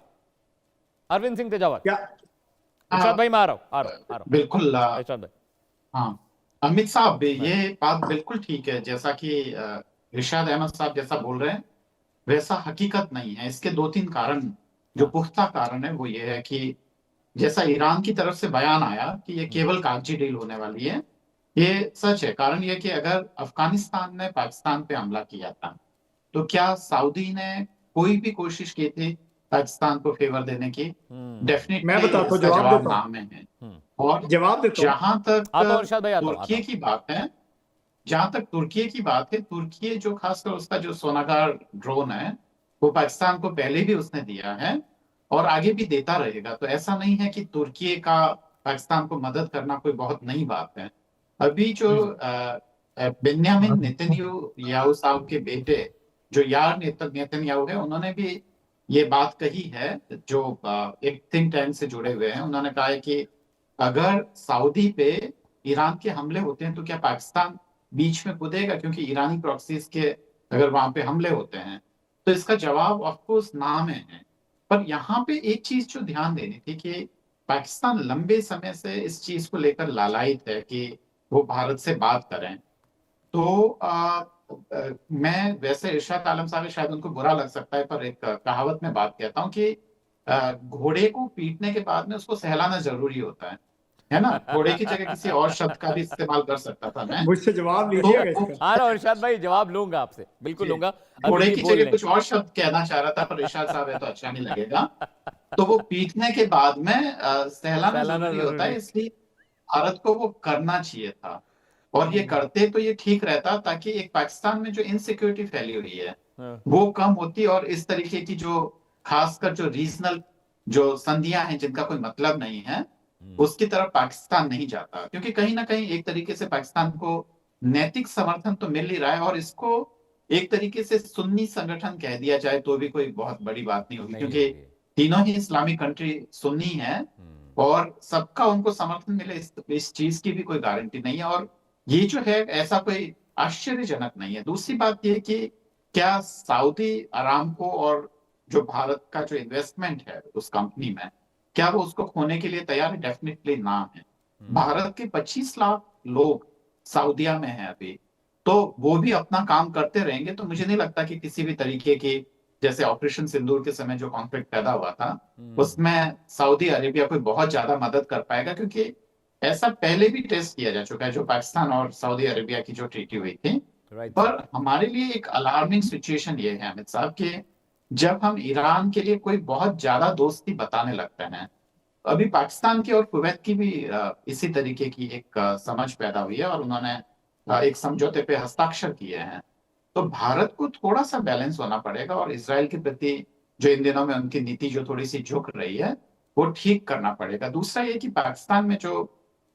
अरविंद सिंह तेजावत, इरशाद भाई मैं आ रहा हूं। बिल्कुल इरशाद भाई। हाँ अमित साहब, ये बात बिल्कुल ठीक है, जैसा कि इरशाद अहमद साहब जैसा बोल रहे हैं वैसा हकीकत नहीं है। इसके 2-3 कारण, जो पुख्ता कारण है, वो ये है कि जैसा ईरान की तरफ से बयान आया कि ये केवल कागजी डील होने वाली है, ये सच है। कारण ये कि अगर अफगानिस्तान ने पाकिस्तान पे हमला किया था, तो क्या सऊदी ने कोई भी कोशिश की थी पाकिस्तान को फेवर देने की? डेफिनेटली मैं बताता हूं, जवाब नाम में है। और जवाब देता हूं। जहां तक तुर्की की बात है, तुर्की जो खासकर उसका जो सोनागार ड्रोन है, वो पाकिस्तान को पहले भी उसने दिया है और आगे भी देता रहेगा। तो ऐसा नहीं है कि तुर्की का पाकिस्तान को मदद करना कोई बहुत नई बात है। अभी जो बेन्यामिन नेतन्याहू साहब के बेटे जो यार नेतन्याहू है, उन्होंने भी ये बात कही है, जो एक थिंक टैंक से जुड़े हुए हैं। उन्होंने कहा है कि अगर सऊदी पे ईरान के हमले होते हैं तो क्या पाकिस्तान बीच में कूदेगा, क्योंकि ईरानी प्रॉक्सीज के अगर वहां पे हमले होते हैं? तो इसका जवाब ऑफकोर्स ना में है। पर यहाँ पे एक चीज जो ध्यान देनी थी कि पाकिस्तान लंबे समय से इस चीज को लेकर लालायित है कि वो भारत से बात करें। तो मैं वैसे इरशाद आलम साहब, शायद उनको बुरा लग सकता है, पर एक कहावत में बात कहता हूँ कि घोड़े को पीटने के बाद में उसको सहलाना जरूरी होता है ना? घोड़े की जगह किसी और शब्द का भी इस्तेमाल कर सकता था मैं। मुझसे जवाब लीजिएगा इसका। आ रहा हूं इरशाद भाई, जवाब लूंगा आपसे, बिल्कुल लूंगा। घोड़े की जगह कुछ और शब्द कहना चाह रहा था, पर इरशाद साहब है तो अच्छा नहीं लगेगा। तो वो पीटने के बाद में सहलाना जरूरी होता है, इसलिए भारत को वो करना चाहिए था। और ये करते तो ये ठीक रहता, ताकि एक पाकिस्तान में जो इनसिक्योरिटी फैली हुई है वो कम होती और इस तरीके की जो खासकर जो रीजनल जो संधियां हैं जिनका कोई मतलब नहीं है, उसकी तरफ पाकिस्तान नहीं जाता, क्योंकि कहीं ना कहीं एक तरीके से पाकिस्तान को नैतिक समर्थन तो मिल ही रहा है, और इसको एक तरीके से सुन्नी संगठन कह दिया जाए तो भी कोई बहुत बड़ी बात नहीं होगी, क्योंकि तीनों ही इस्लामिक कंट्री सुन्नी है और सबका उनको समर्थन मिले इस चीज की भी कोई गारंटी नहीं है, और ये जो है ऐसा कोई आश्चर्यजनक नहीं है। दूसरी बात ये कि क्या सऊदी अरामको और जो भारत का जो इन्वेस्टमेंट है उस कंपनी में, क्या वो उसको खोने के लिए तैयार है? डेफिनेटली ना है। भारत के 25 लाख लोग सऊदीया में है अभी, तो वो भी अपना काम करते रहेंगे, तो मुझे नहीं लगता कि किसी भी तरीके की, जैसे ऑपरेशन सिंदूर के समय जो कॉन्फ्लिक्ट पैदा हुआ था उसमें सऊदी अरेबिया कोई बहुत ज्यादा मदद कर पाएगा, क्योंकि ऐसा पहले भी टेस्ट किया जा चुका है जो पाकिस्तान और सऊदी अरेबिया की जो ट्रीटी हुई थी। पर हमारे लिए एक अलार्मिंग सिचुएशन ये है अमित साहब कि जब हम ईरान के लिए कोई बहुत ज्यादा दोस्ती बताने लगते हैं, अभी पाकिस्तान की और कुवैत की भी इसी तरीके की एक समझ पैदा हुई है और उन्होंने एक समझौते पे हस्ताक्षर किए हैं, तो भारत को थोड़ा सा बैलेंस होना पड़ेगा और इजराइल के प्रति जो इन दिनों में उनकी नीति जो थोड़ी सी झुक रही है वो ठीक करना पड़ेगा। दूसरा ये कि पाकिस्तान में जो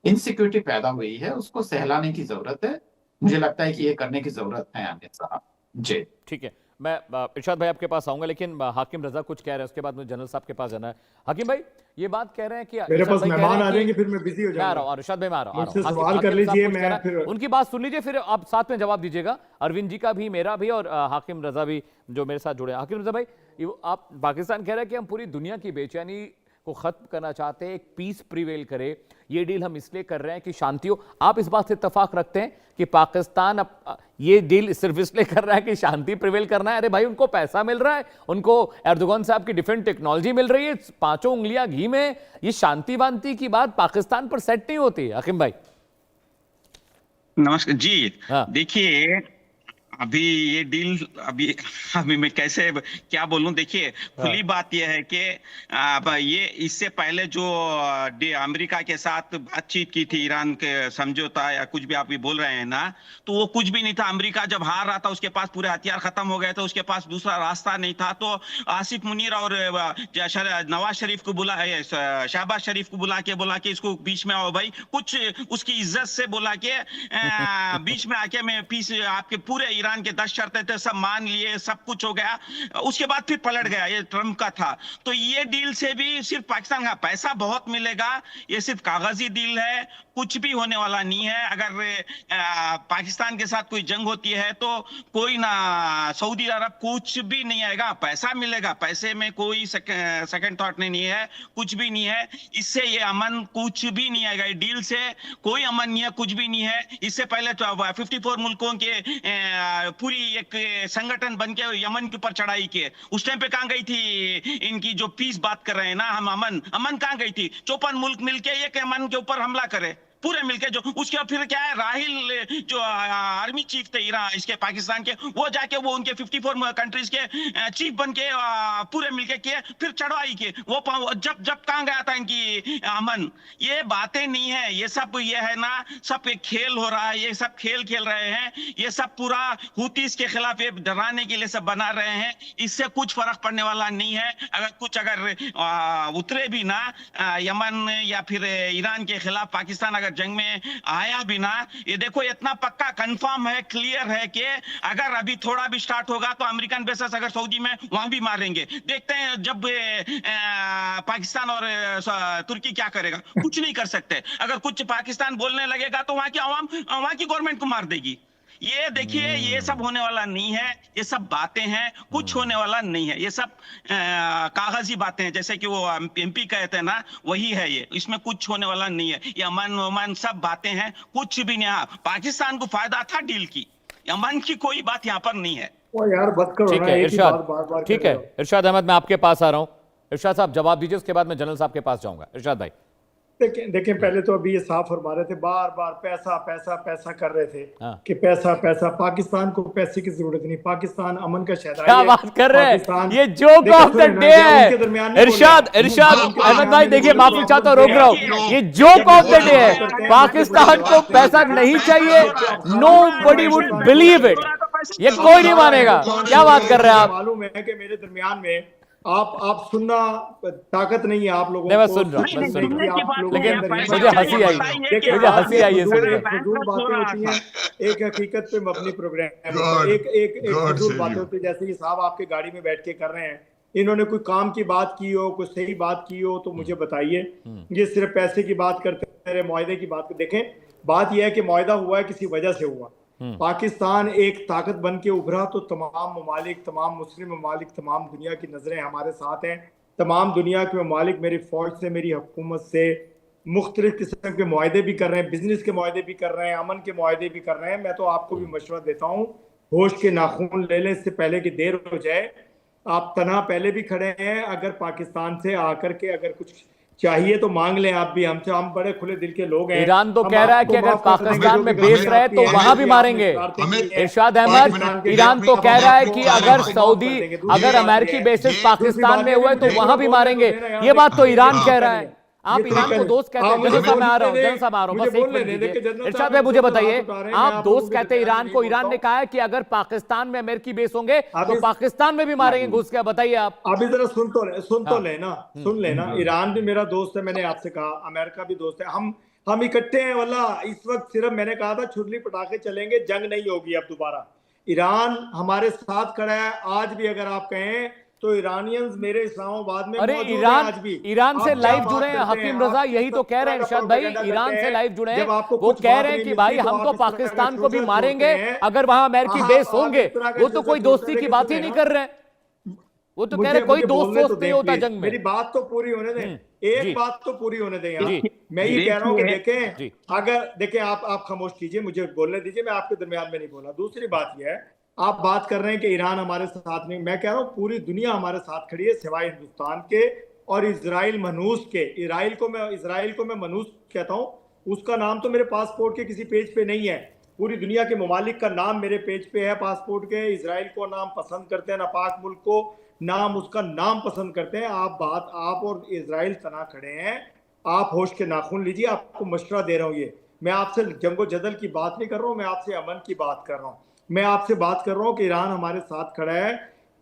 इनसिक्योरिटी पैदा हुई है उसको सहलाने की जरूरत है, मुझे लगता है कि ये करने की जरूरत है अमित साहब जी। ठीक है, मैं इरशाद भाई आपके पास आऊंगा, लेकिन हाकिम रजा कुछ कह रहे हैं, उसके बाद मुझे जनरल साहब के पास जाना है। हाकिम भाई ये बात कह रहे हैं कि मेरे पास मेहमान आ जाएंगे, फिर मैं बिजी हो जाऊंगा। और इरशाद भाई मैं आ रहा मुझसे सवाल कर लीजिए, मैं फिर उनकी बात सुन लीजिए, फिर आप साथ में जवाब दीजिएगा, अरविंद जी का भी, मेरा भी, और हाकिम रजा भी जो मेरे साथ जुड़े हैं। हाकिम रजा भाई, आप पाकिस्तान कह रहे हैं कि हम पूरी दुनिया की बेचैनी को खत्म करना चाहते हैं, एक पीस प्रिवेल करे, ये डील हम इसलिए कर रहे हैं कि शांति हो। आप इस बात से इत्तेफाक रखते हैं कि पाकिस्तान अब ये डील सिर्फ इसलिए कर रहा है कि शांति प्रिवेल करना है? अरे भाई उनको पैसा मिल रहा है, उनको एर्दोगन साहब की डिफेंस टेक्नोलॉजी मिल रही है, 5 उंगलियां घी में, ये शांति वांति की बात पाकिस्तान पर सेट नहीं होती। हाकिम भाई नमस्कार जी। देखिए अभी ये डील अभी मैं कैसे क्या बोलूं, देखिए खुली बात यह है कि ये इससे पहले जो अमेरिका के साथ बातचीत की थी, ईरान के समझौता या कुछ भी आप भी बोल रहे हैं ना, तो वो कुछ भी नहीं था। अमेरिका जब हार रहा था उसके पास पूरे हथियार खत्म हो गए थे, उसके पास दूसरा रास्ता नहीं था, तो आसिफ मुनीर और नवाज शरीफ को शहबाज शरीफ को बुला के इसको बीच में आओ भाई, कुछ उसकी इज्जत से बुला के बीच में आके मैं पीस आपके पूरे ईरान के 10 शर्तें थे सब मान लिए, सब कुछ हो गया, उसके बाद फिर पलट गया, ये ट्रम्प का था। तो ये डील से भी सिर्फ पाकिस्तान का पैसा बहुत मिलेगा, ये सिर्फ कागजी डील है, कुछ भी होने वाला नहीं है। अगर पाकिस्तान के साथ कोई जंग होती है तो कोई ना सऊदी अरब कुछ भी नहीं आएगा, पैसा मिलेगा, पैसे में कोई सेकंड थॉट नहीं है, कुछ भी नहीं है। इससे ये अमन कुछ भी नहीं आएगा, डील से कोई अमन नहीं है, कुछ भी नहीं है। इससे पहले तो 54 मुल्कों के पूरी एक संगठन बन के यमन के ऊपर चढ़ाई की, उस टाइम पे कहां गई थी इनकी जो पीस बात कर रहे हैं ना हम, अमन कहां गई थी? 54 मुल्क मिलके एक यमन के ऊपर हमला करे पूरे मिलके, जो उसके फिर क्या है, राहिल जो आर्मी चीफ थे ईरान इसके पाकिस्तान के, वो जाके वो उनके 54 कंट्रीज के चीफ बन के पूरे मिलके किए, फिर चढ़ाई की, वो जब कहां गया था इनकी अमन? ये बातें नहीं है, ये सब ये है ना, सब एक खेल हो रहा है, ये सब खेल खेल रहे हैं, ये सब पूरा हुतीस के खिलाफ ये डराने के लिए सब बना रहे हैं, इससे कुछ फर्क पड़ने वाला नहीं है। अगर उतरे भी ना यमन या फिर ईरान के खिलाफ पाकिस्तान अगर जंग में आया भी ना, ये देखो इतना पक्का कंफर्म है, क्लियर है कि अगर अभी थोड़ा भी स्टार्ट होगा तो अमेरिकन बेसेस अगर सऊदी में वहां भी मारेंगे। देखते हैं जब पाकिस्तान और तुर्की क्या करेगा, कुछ नहीं कर सकते। अगर कुछ पाकिस्तान बोलने लगेगा तो वहां की आवाम वहां की गवर्नमेंट को मार देगी। ये देखिए ये सब होने वाला नहीं है, ये सब बातें हैं, कुछ होने वाला नहीं है, ये सब कागजी बातें हैं, जैसे कि वो एमपी कहते हैं ना, वही है ये, इसमें कुछ होने वाला नहीं है। ये अमन सब बातें हैं, कुछ भी नहीं। पाकिस्तान को फायदा था डील की, अमन की कोई बात यहाँ पर नहीं है। ओ यार बस करो। ठीक है इरशाद, ठीक है इरशाद अहमद, मैं आपके पास आ रहा हूँ। इरशाद साहब जवाब दीजिए, उसके बाद मैं जनरल साहब के पास जाऊंगा। इरशाद भाई देखें पहले तो अभी ये साफ फरमा रहे थे, बार बार पैसा पैसा पैसा कर रहे थे कि पैसा पैसा, पाकिस्तान को पैसे की जरूरत नहीं, पाकिस्तान अमन का शहर है। क्या बात कर रहे हैं, ये जोक ऑफ द डे है। इरशाद अहमद भाई देखिए, माफी चाहता हूं, रोक रहा हूं, ये जोक ऑफ द डे है। पाकिस्तान को पैसा नहीं चाहिए, नोबडी वुड बिलीव इट, ये कोई नहीं मानेगा। क्या बात कर रहे हैं आप? मालूम है कि मेरे दरमियान में आप सुनना ताकत नहीं है आप लोगों नहीं, मैं को सुन रहा हूं, सुनने मैं सुन की रहा हूं। आप लोगों के लेकिन अंदर हिम्मत मुझे नहीं हंसी आई, है। देखिए, मुझे हंसी आई है सुन के। एक फजूल बातें होती हैं, एक हकीकत पे मबनी प्रोग्राम होता है, God, एक God फजूल save बातें you. होती है। जैसे कि साहब आपके गाड़ी में बैठ के कर रहे हैं, इन्होंने कोई काम की बात की हो, कोई सही बात की हो तो मुझे बताइए। ये सिर्फ पैसे की बात करते रहे, मुआहदे की बात देखें। बात यह है कि मुआहदा हुआ है किसी वजह से हुआ। पाकिस्तान एक ताकत बन के उभरा तो तमाम ममालिक, तमाम मुस्लिम ममालिक, तमाम दुनिया की नजरें हमारे साथ हैं। तमाम दुनिया के ममालिक मेरी फौज से, मेरी हुकूमत से मुख्तलिफ किस्म के मुआहदे भी कर रहे हैं, बिजनेस के मुआहदे भी कर रहे हैं, अमन के मुआहदे भी कर रहे हैं। मैं तो आपको भी मशवरा देता हूँ, होश के नाखून ले लें इससे पहले कि देर हो जाए। आप तनहा पहले भी खड़े हैं, अगर पाकिस्तान से आकर के अगर कुछ चाहिए तो मांग लें आप भी हमसे। हम बड़े खुले दिल के लोग हैं। ईरान तो हम कह रहा है आपको कि अगर माफ कर देंगे, पाकिस्तान जो में भी बेस गलतियां रहे आपकी तो हैं, वहां भी आपने मारेंगे। इकरार की है। इरशाद एक अहमद, मिनट, ईरान तो एक कह मिनट, रहा है आपको कि माफ अगर कर सऊदी, देंगे। दूसरी अगर बात अमेरिकी ये है, बेसिस ये- पाकिस्तान में हुए तो दूसरी वहां बात भी ये मारेंगे। है, ये बात तो ये ईरान तरीका कह रहा नहीं है। आप ये ईरान तरीका को नहीं। दोस्त कहते हैं। आप मुझे जनरल साहब मैं आ बोलने रहा हूँ, दें, जनरल साहब आ रहा हूँ, मुझे बस एक बोलने मिनट दें। दीजिए। देखिए, जनरल इरशाद साहब भाई मुझे मेरे बताइए, हाथ उठा रहे हैं, मैं आप आप लोगों दोस्त के कहते हैं दरमियान ईरान नहीं को, ईरान बोलता ने हूं। कहा है कि अगर पाकिस्तान में अमेरिकी बेस होंगे आप तो इस- पाकिस्तान में भी मारेंगे घुस के। बताइए आप। अभी जरा सुन तो हाँ। लेना, सुन लेना। ईरान भी मेरा दोस्त है, मैंने आपसे कहा, अमेरिका भी दोस्त है। हम इकट्ठे हैं वल्ला। इस वक्त सिर्फ मैंने कहा था छुरली पटाखे चलेंगे, जंग नहीं होगी अब दोबारा। ईरान हमारे साथ खड़ा है आज भी। अगर आप कहें तो ईरानियंस मेरे इस्लामाबाद में अरे मौजूद हैं ईरान, आज भी। ईरान से आप क्या लाइव बात जुड़े हैं करते हकीम आप रजा, किस यही तो कह रहे हैं तरह का इरशाद भाई। प्रोपेगेंडा ईरान करते से हैं। लाइव जुड़े हैं, जब आपको वो कुछ कह बात रहे हैं नहीं कि मिलती भाई तो हम आप तो इस तरह का पाकिस्तान को भी जोजर मारेंगे जोड़ते हैं। अगर वहां अमेरिकी बेस आप होंगे। इस तरह का वो तो कोई जोजर दोस्ती जोड़ते की हैं, बात ही सुने नहीं ना। कर रहे हैं। वो तो कह रहे कोई दोस्त बोलने तो दोस्त नहीं दें होता प्लीज। जंग में। मेरी बात तो पूरी होने दें। जी। एक बात तो पूरी होने दें यार। जी। मैं ये कह रहा हूं कि जी। देखें, अगर देखें, आप खामोश कीजिए, मुझे बोलने दीजिए, मैं आपके दरमियान में नहीं बोला। दूसरी बात यह है, आप बात कर रहे हैं कि ईरान हमारे साथ नहीं। मैं कह रहा हूं पूरी दुनिया हमारे साथ खड़ी है सिवाय हिंदुस्तान के और इजराइल मनूस के। इजराइल को मैं मनूस कहता हूं। उसका नाम तो मेरे पासपोर्ट के किसी पेज पे नहीं है। पूरी दुनिया के ममालिक का नाम मेरे पेज पे है पासपोर्ट के। इजराइल को नाम पसंद करते हैं, नापाक मुल्क को नाम, उसका नाम पसंद करते हैं। आप और इजराइल तना खड़े हैं। आप होश के नाखून लीजिए, आपको मशवरा दे रहा हूं। ये मैं आपसे जंगो जदल की बात नहीं कर रहा हूं, मैं आपसे अमन की बात कर रहा हूं। मैं आपसे बात कर रहा हूं कि ईरान हमारे साथ खड़ा है,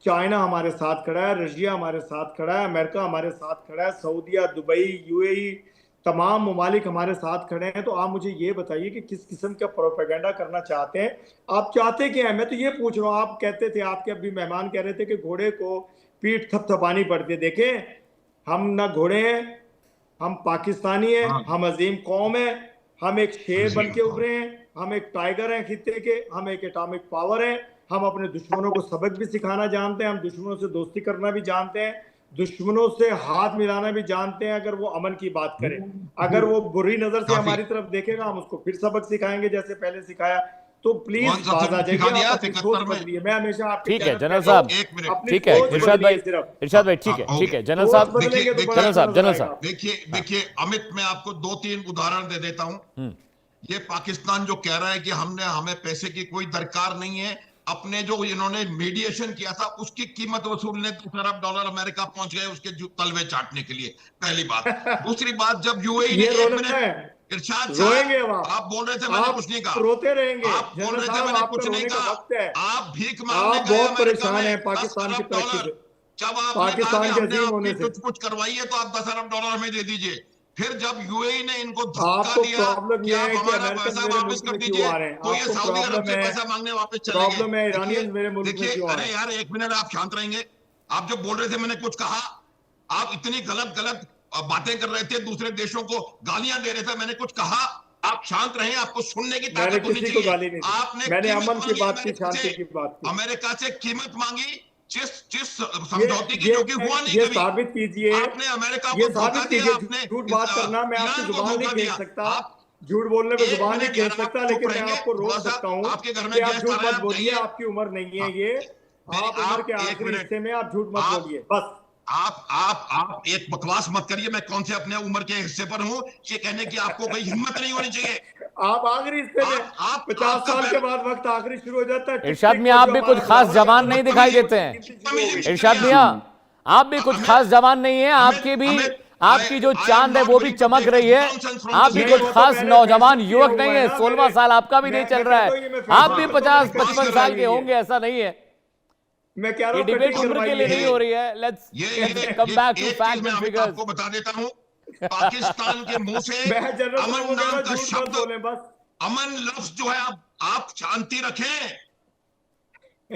चाइना हमारे साथ खड़ा है, रशिया हमारे साथ खड़ा है, अमेरिका हमारे साथ खड़ा है, सऊदीया, दुबई, यूएई, तमाम ममालिक हमारे साथ खड़े हैं। तो आप मुझे ये बताइए कि किस किस्म का प्रोपेगेंडा करना चाहते हैं। आप चाहते क्या है, मैं तो ये पूछ रहा हूँ। आप कहते थे, आपके अभी मेहमान कह रहे थे कि घोड़े को पीठ थपथपानी पड़ती है। देखें, हम ना घोड़े हैं, हम पाकिस्तानी हैं, हम अजीम कौम है, हम एक शेर बन के उभरे हैं, हम एक टाइगर हैं खित्ते के, हम एक एटॉमिक पावर हैं। हम अपने दुश्मनों को सबक भी सिखाना जानते हैं, हम दुश्मनों से दोस्ती करना भी जानते हैं, दुश्मनों से हाथ मिलाना भी जानते हैं। अगर वो अमन की बात करे, अगर वो बुरी नजर से हमारी तरफ देखेगा, हम उसको फिर सबक सिखाएंगे जैसे पहले सिखाया। तो प्लीज बात आ जाइए, आप अपनी सोच बदलिए। मैं हमेशा आपके ठीक है चैनल जनरल पे साहब, एक मिनट, अपनी ठीक है सोच इरशाद भाई, बदलिए सिर्फ। इरशाद भाई ठीक है, ठीक है जनरल साहब, बदलेंगे तो बड़ा जनरल साहब, नजर जनरल आएगा। साहब। देखिए अमित, मैं आपको 2-3 उदाहरण दे देता हूं। ये पाकिस्तान जो कह रहा है कि हमें पैसे की कोई दरकार नहीं है, अपने जो इन्होंने मीडिएशन किया था उसकी कीमत वसूलने $2 अरब अमेरिका पहुंच गए उसके तलवे चाटने के लिए। पहली बात। दूसरी बात, जब यूएई ने 1 मिनट, इरशाद साहब आप बोल रहे थे, मैंने कुछ नहीं कहा। रोते रहेंगे, आप बोल रहे थे, मैंने कुछ नहीं कहा। आप भीख मांगने आप गए बहुत अमेरिका परेशान में हैं पाकिस्तान की $10 तरक्की अरब। से, जब आपने कहा पाकिस्तान कि के हमने अजीम होने आपकी से। कुछ करवाई है तो आप $10 अरब हमें दे दीजिए। फिर जब यूएई ने इनको धक्का आपको दिया प्रॉब्लम कि यह आप है कि हमारा अमेरिकन पैसा मेरे वापस मुल्क कर में क्यों दीजिए, आ रहे हैं। तो ये आपको सऊदी अरब प्रॉब्लम से है, पैसा मांगने वापस चले गए। प्रॉब्लम है ईरानियंस मेरे मुल्क में क्यों आ रहे अरे हैं। यार 1 मिनट आप शांत रहेंगे। आप जब बोल रहे थे मैंने कुछ कहा, आप इतनी गलत बातें कर रहे थे, दूसरे देशों को गालियां दे रहे थे, मैंने कुछ कहा? आप शांत रहें, आपको सुनने की ताकत होनी किसी को चाहिए। गाली नहीं दी। आपने मैंने कीमत अमन की मांगी बात की, शांति की बात की। अमेरिका से कीमत मांगी जिस समझौते की, जो कि हुआ नहीं ये कभी। साबित कीजिए, आपने अमेरिका ये को धोखा साबित दिया, कीजिए। आपने झूठ बात करना, मैं आपकी ईरान को जुबान नहीं धोखा खींच दिया। सकता, आप झूठ बोलने पे एक जुबान नहीं मिनट खींच यार, सकता, आप चुप लेकिन मैं रहेंगे आपको रोक थोड़ा सा। सकता हूँ आपके घर में कि आप गेस्ट झूठ आ रहे हैं, मत आप बोलिए। जाइए। आपकी उम्र नहीं है ये, मेरी- आप उम्र के एक आखिरी मिनट। हिस्से में आप झूठ मत बोलिए बस। आप एक बकवास मत करिए। मैं कौन से अपने उम्र के हिस्से पर हूं ये कहने की आपको कोई हिम्मत नहीं होनी चाहिए। आप आखिरी हिस्से में, आप 50 साल के बाद वक्त आखिरी शुरू हो जाता है। इरशाद मियां, आप भी कुछ खास जवान नहीं दिखाई देते हैं। इरशाद मियां, आप भी कुछ खास जवान नहीं है। आपकी जो चांद है वो भी चमक रही है। आप भी कुछ खास नौजवान युवक नहीं है। 16वां साल आपका भी नहीं चल रहा है। आप भी 50-55 साल के होंगे, ऐसा नहीं है। मैं कह रहा ये हूँ डिबेट कटिंग उम्र के लिए करवाइए। नहीं हो रही है। लेट्स कम बैक टू एक चीज फैक्ट मैं एंड अमित फिगर्स। आपको बता देता हूँ, पाकिस्तान के मुंह से मैं जनरल अमन साहब को कह नाम रहा का हूँ, झूठ मत शब्द, बोले बस। अमन लफ्ज जो है आप शांति रखें,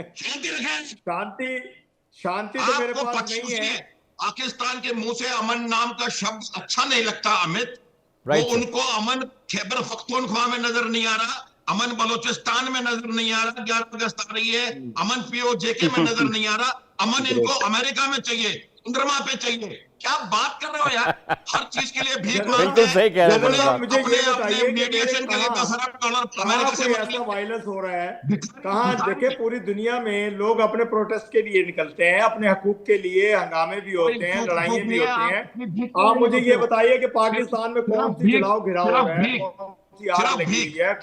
शांति रखें। शांति तो मेरे आपको पास पश्चिम नहीं से है। पाकिस्तान के मुंह से अमन नाम का शब्द अच्छा नहीं लगता अमित। Right, वो sir. उनको अमन खैबर पख्तूनख्वा में नजर नहीं आ रहा, अमन बलोचिस्तान में नजर नहीं आ रहा, 11 अगस्त आ रही है, अमन पीओजेके में नजर नहीं आ रहा, अमन इनको अमेरिका में चाहिए, चंद्रमा पे चाहिए। क्या बात कर रहे हो यार, हर चीज के लिए भीख जनरल मांगते बिल्कुल सही कह रहे हैं जनरल जनरल साहब, साहब। मुझे ये अपने बताइए कि मेडिएशन के लिए कहाँ 10 अरब डॉलर कहाँ अमेरिका से कोई मांग ऐसा लिए। वायलेंस हो रहा है? कहाँ देखिए, पूरी दुनिया में लोग अपने प्रोटेस्ट के लिए निकलते हैं, अपने हकूक के लिए हंगामे भी होते हैं, लड़ाइयाँ भी होती हैं। आप मुझे ये बताइए कि पाकिस्तान में कौन सी जलाओ घिराव हो रहा है, कौन सी आग लगी हुई है,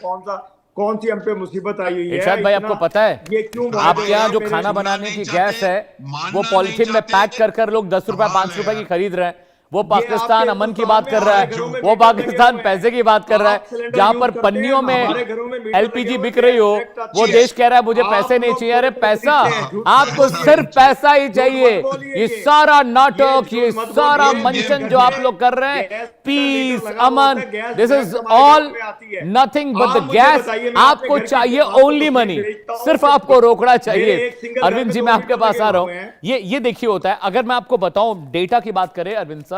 कौन सी हम पे मुसीबत आई हुई है? इरशाद भाई, आपको पता है ये क्यों आपके यहाँ जो मेरे- खाना सुनना बनाने नहीं की चाहते, गैस है मानना वो पॉलिथीन नहीं में चाहते। पैक कर लोग 10 रुपए कमाल 5 है रुपए की यार। खरीद रहे हैं। वो आपके पाकिस्तान अमन की बात कर रहा हमारे घरों है, में वो मीटर लगे पाकिस्तान हुए हैं। पैसे की बात कर रहा आप है। सिलेंडर जहां यूज पर करते हैं, पन्नियों में हमारे घरों में मीटर लगे एलपीजी हुए बिक हैं, रही हो, डायरेक्ट आती वो है। देश कह रहा है मुझे आप पैसे नहीं लोग चाहिए। अरे झूठ पैसा, बोलिए, आपको झूठ सिर्फ मत पैसा ही चाहिए। बोलिए, ये सारा नाटक, ये ये झूठ मत सारा बोलिए। मंचन जो आप लोग कर रहे हैं, गैस का पीस लीटर लगा हुआ अमन, होता है, गैस दिस डायरेक्ट इज हमारे ऑल घर में आती है। नथिंग बट आप द मुझे गैस। बताइए, मैं अपने आपको घर की चाहिए आपको ओनली तस्वीर मनी, भेजता हूँ, सिर्फ आपको रोकड़ा मेरे चाहिए। एक सिंगल घर अरविंद में जी, 2 मैं आपके मीटर पास लगे आ रहा हुए हूं। हैं। ये देखिए होता है, अगर मैं आपको बताऊं डेटा की बात करें अरविंद सर,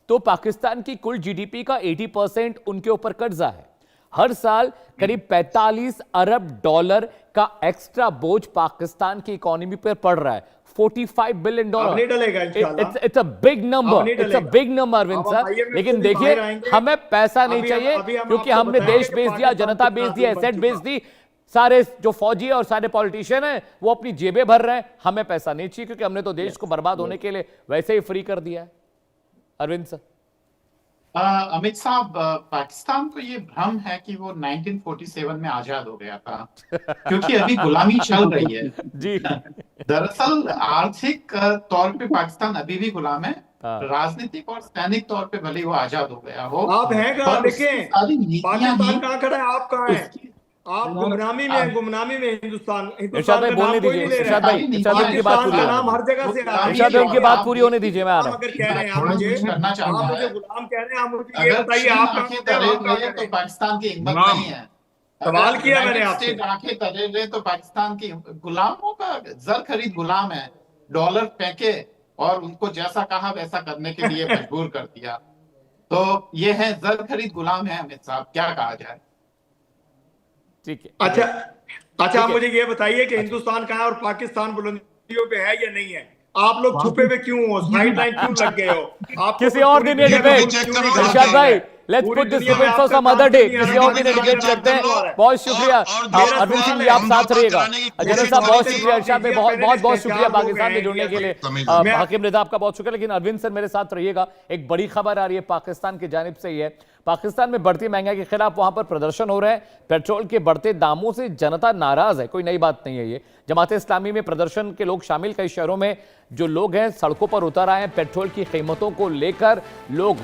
तो पाकिस्तान की कुल जीडीपी का 80% उनके ऊपर कर्जा है। हर साल करीब 45 अरब डॉलर का एक्स्ट्रा बोझ पाकिस्तान की इकोनॉमी पर पड़ रहा है। 45 बिलियन अब नहीं डलेगा डॉलर। इंशाल्लाह। इट्स अ बिग नंबर, नहीं इट्स अ डलेगा। बिग नंबर अरविंद अब सर। आइए, मैं लेकिन खुद ही देखिए, बाहर आएंगे। हमें पैसा नहीं अभी चाहिए हम क्योंकि आपको हमने बताएंगे देश कि बेच दिया, पाकिस्तान जनता कितना बेच दी, अजीब बन एसेट बेच चुका। दी। सारे जो फौजी और सारे पॉलिटिशियन हैं वो अपनी जेबें भर रहे हैं। हमें पैसा नहीं चाहिए क्योंकि हमने तो देश को बर्बाद होने के लिए वैसे ही फ्री कर दिया है। अरविंद सर, अमित साहब, पाकिस्तान को ये भ्रम है कि वो 1947 में आजाद हो गया था, क्योंकि अभी गुलामी चल रही है। जी। दरअसल आर्थिक तौर पे पाकिस्तान अभी भी गुलाम है, हाँ। राजनीतिक और सैनिक तौर पे भले ही वो आजाद हो गया हो। आप हैं कहाँ? पर उसकी देखें, सारी नीतियां पाकिस्तान ही कहाँ खड़ा है, आप कहाँ हैं? उसकी- आप गुमनामी में हैं, गुमनामी में। हिंदुस्तान इरशाद भाई का बोलने नाम कोई दीजिए, नहीं ले इरशाद रहा भाई, है। इरशाद भाई की बात पाकिस्तान पूरी का होने नाम दीजिए। हर जगह से आ रहा है। इरशाद भाई उनकी बात पूरी होने दीजिए, मैं आ रहा आप हूं। अगर कह रहे हैं, आप थोड़ा मुझे कुछ करना चाहूंगा आप मुझे है। गुलाम कह रहे हैं, आप मुझे ये अगर बताइए, चीन आप आंखें कहाँ तरे हैं, आप रहे तो कहाँ हैं? पाकिस्तान की हिम्मत गुलाम। नहीं है। सवाल किया मैंने यूनाइटेड आपसे। स्टेट आंखें तरे रहे तो पाकिस्तान की गुलामों का जर खरीद गुलाम है, डॉलर फेंके और उनको जैसा कहा वैसा करने के लिए मजबूर कर दिया। तो ये है जर खरीद गुलाम है। अमित साहब, क्या कहा जाए? ठीक है। अच्छा, आप मुझे ये बताइए कि हिंदुस्तान कहाँ है और पाकिस्तान बुलंदियों पे है या नहीं है? आप लोग छुपे हुए क्यों हो? साइड लाइन क्यों लग गए हो? आप किसी और दिन ये डिबेट, इरशाद भाई, let's put this debate for some other day. किसी और दिन डिबेट करते हैं। बहुत शुक्रिया अरविंद सिंह जी, आप साथ रहिएगा। जनरल साहब बहुत शुक्रिया, इरशाद भाई बहुत बहुत शुक्रिया पाकिस्तान में जुड़ने के लिए। हाकिम रिजा आपका बहुत शुक्रिया। लेकिन अरविंद सर मेरे साथ रहिएगा, एक बड़ी खबर आ रही है पाकिस्तान की जानिब से। ये पाकिस्तान में बढ़ती महंगाई के खिलाफ वहां पर प्रदर्शन हो रहे हैं। पेट्रोल के बढ़ते दामों से जनता नाराज है, कोई नई बात नहीं है। ये जमात इस्लामी में प्रदर्शन के लोग शामिल, कई शहरों में जो लोग हैं सड़कों पर उतर आए हैं। पेट्रोल की कीमतों को लेकर लोग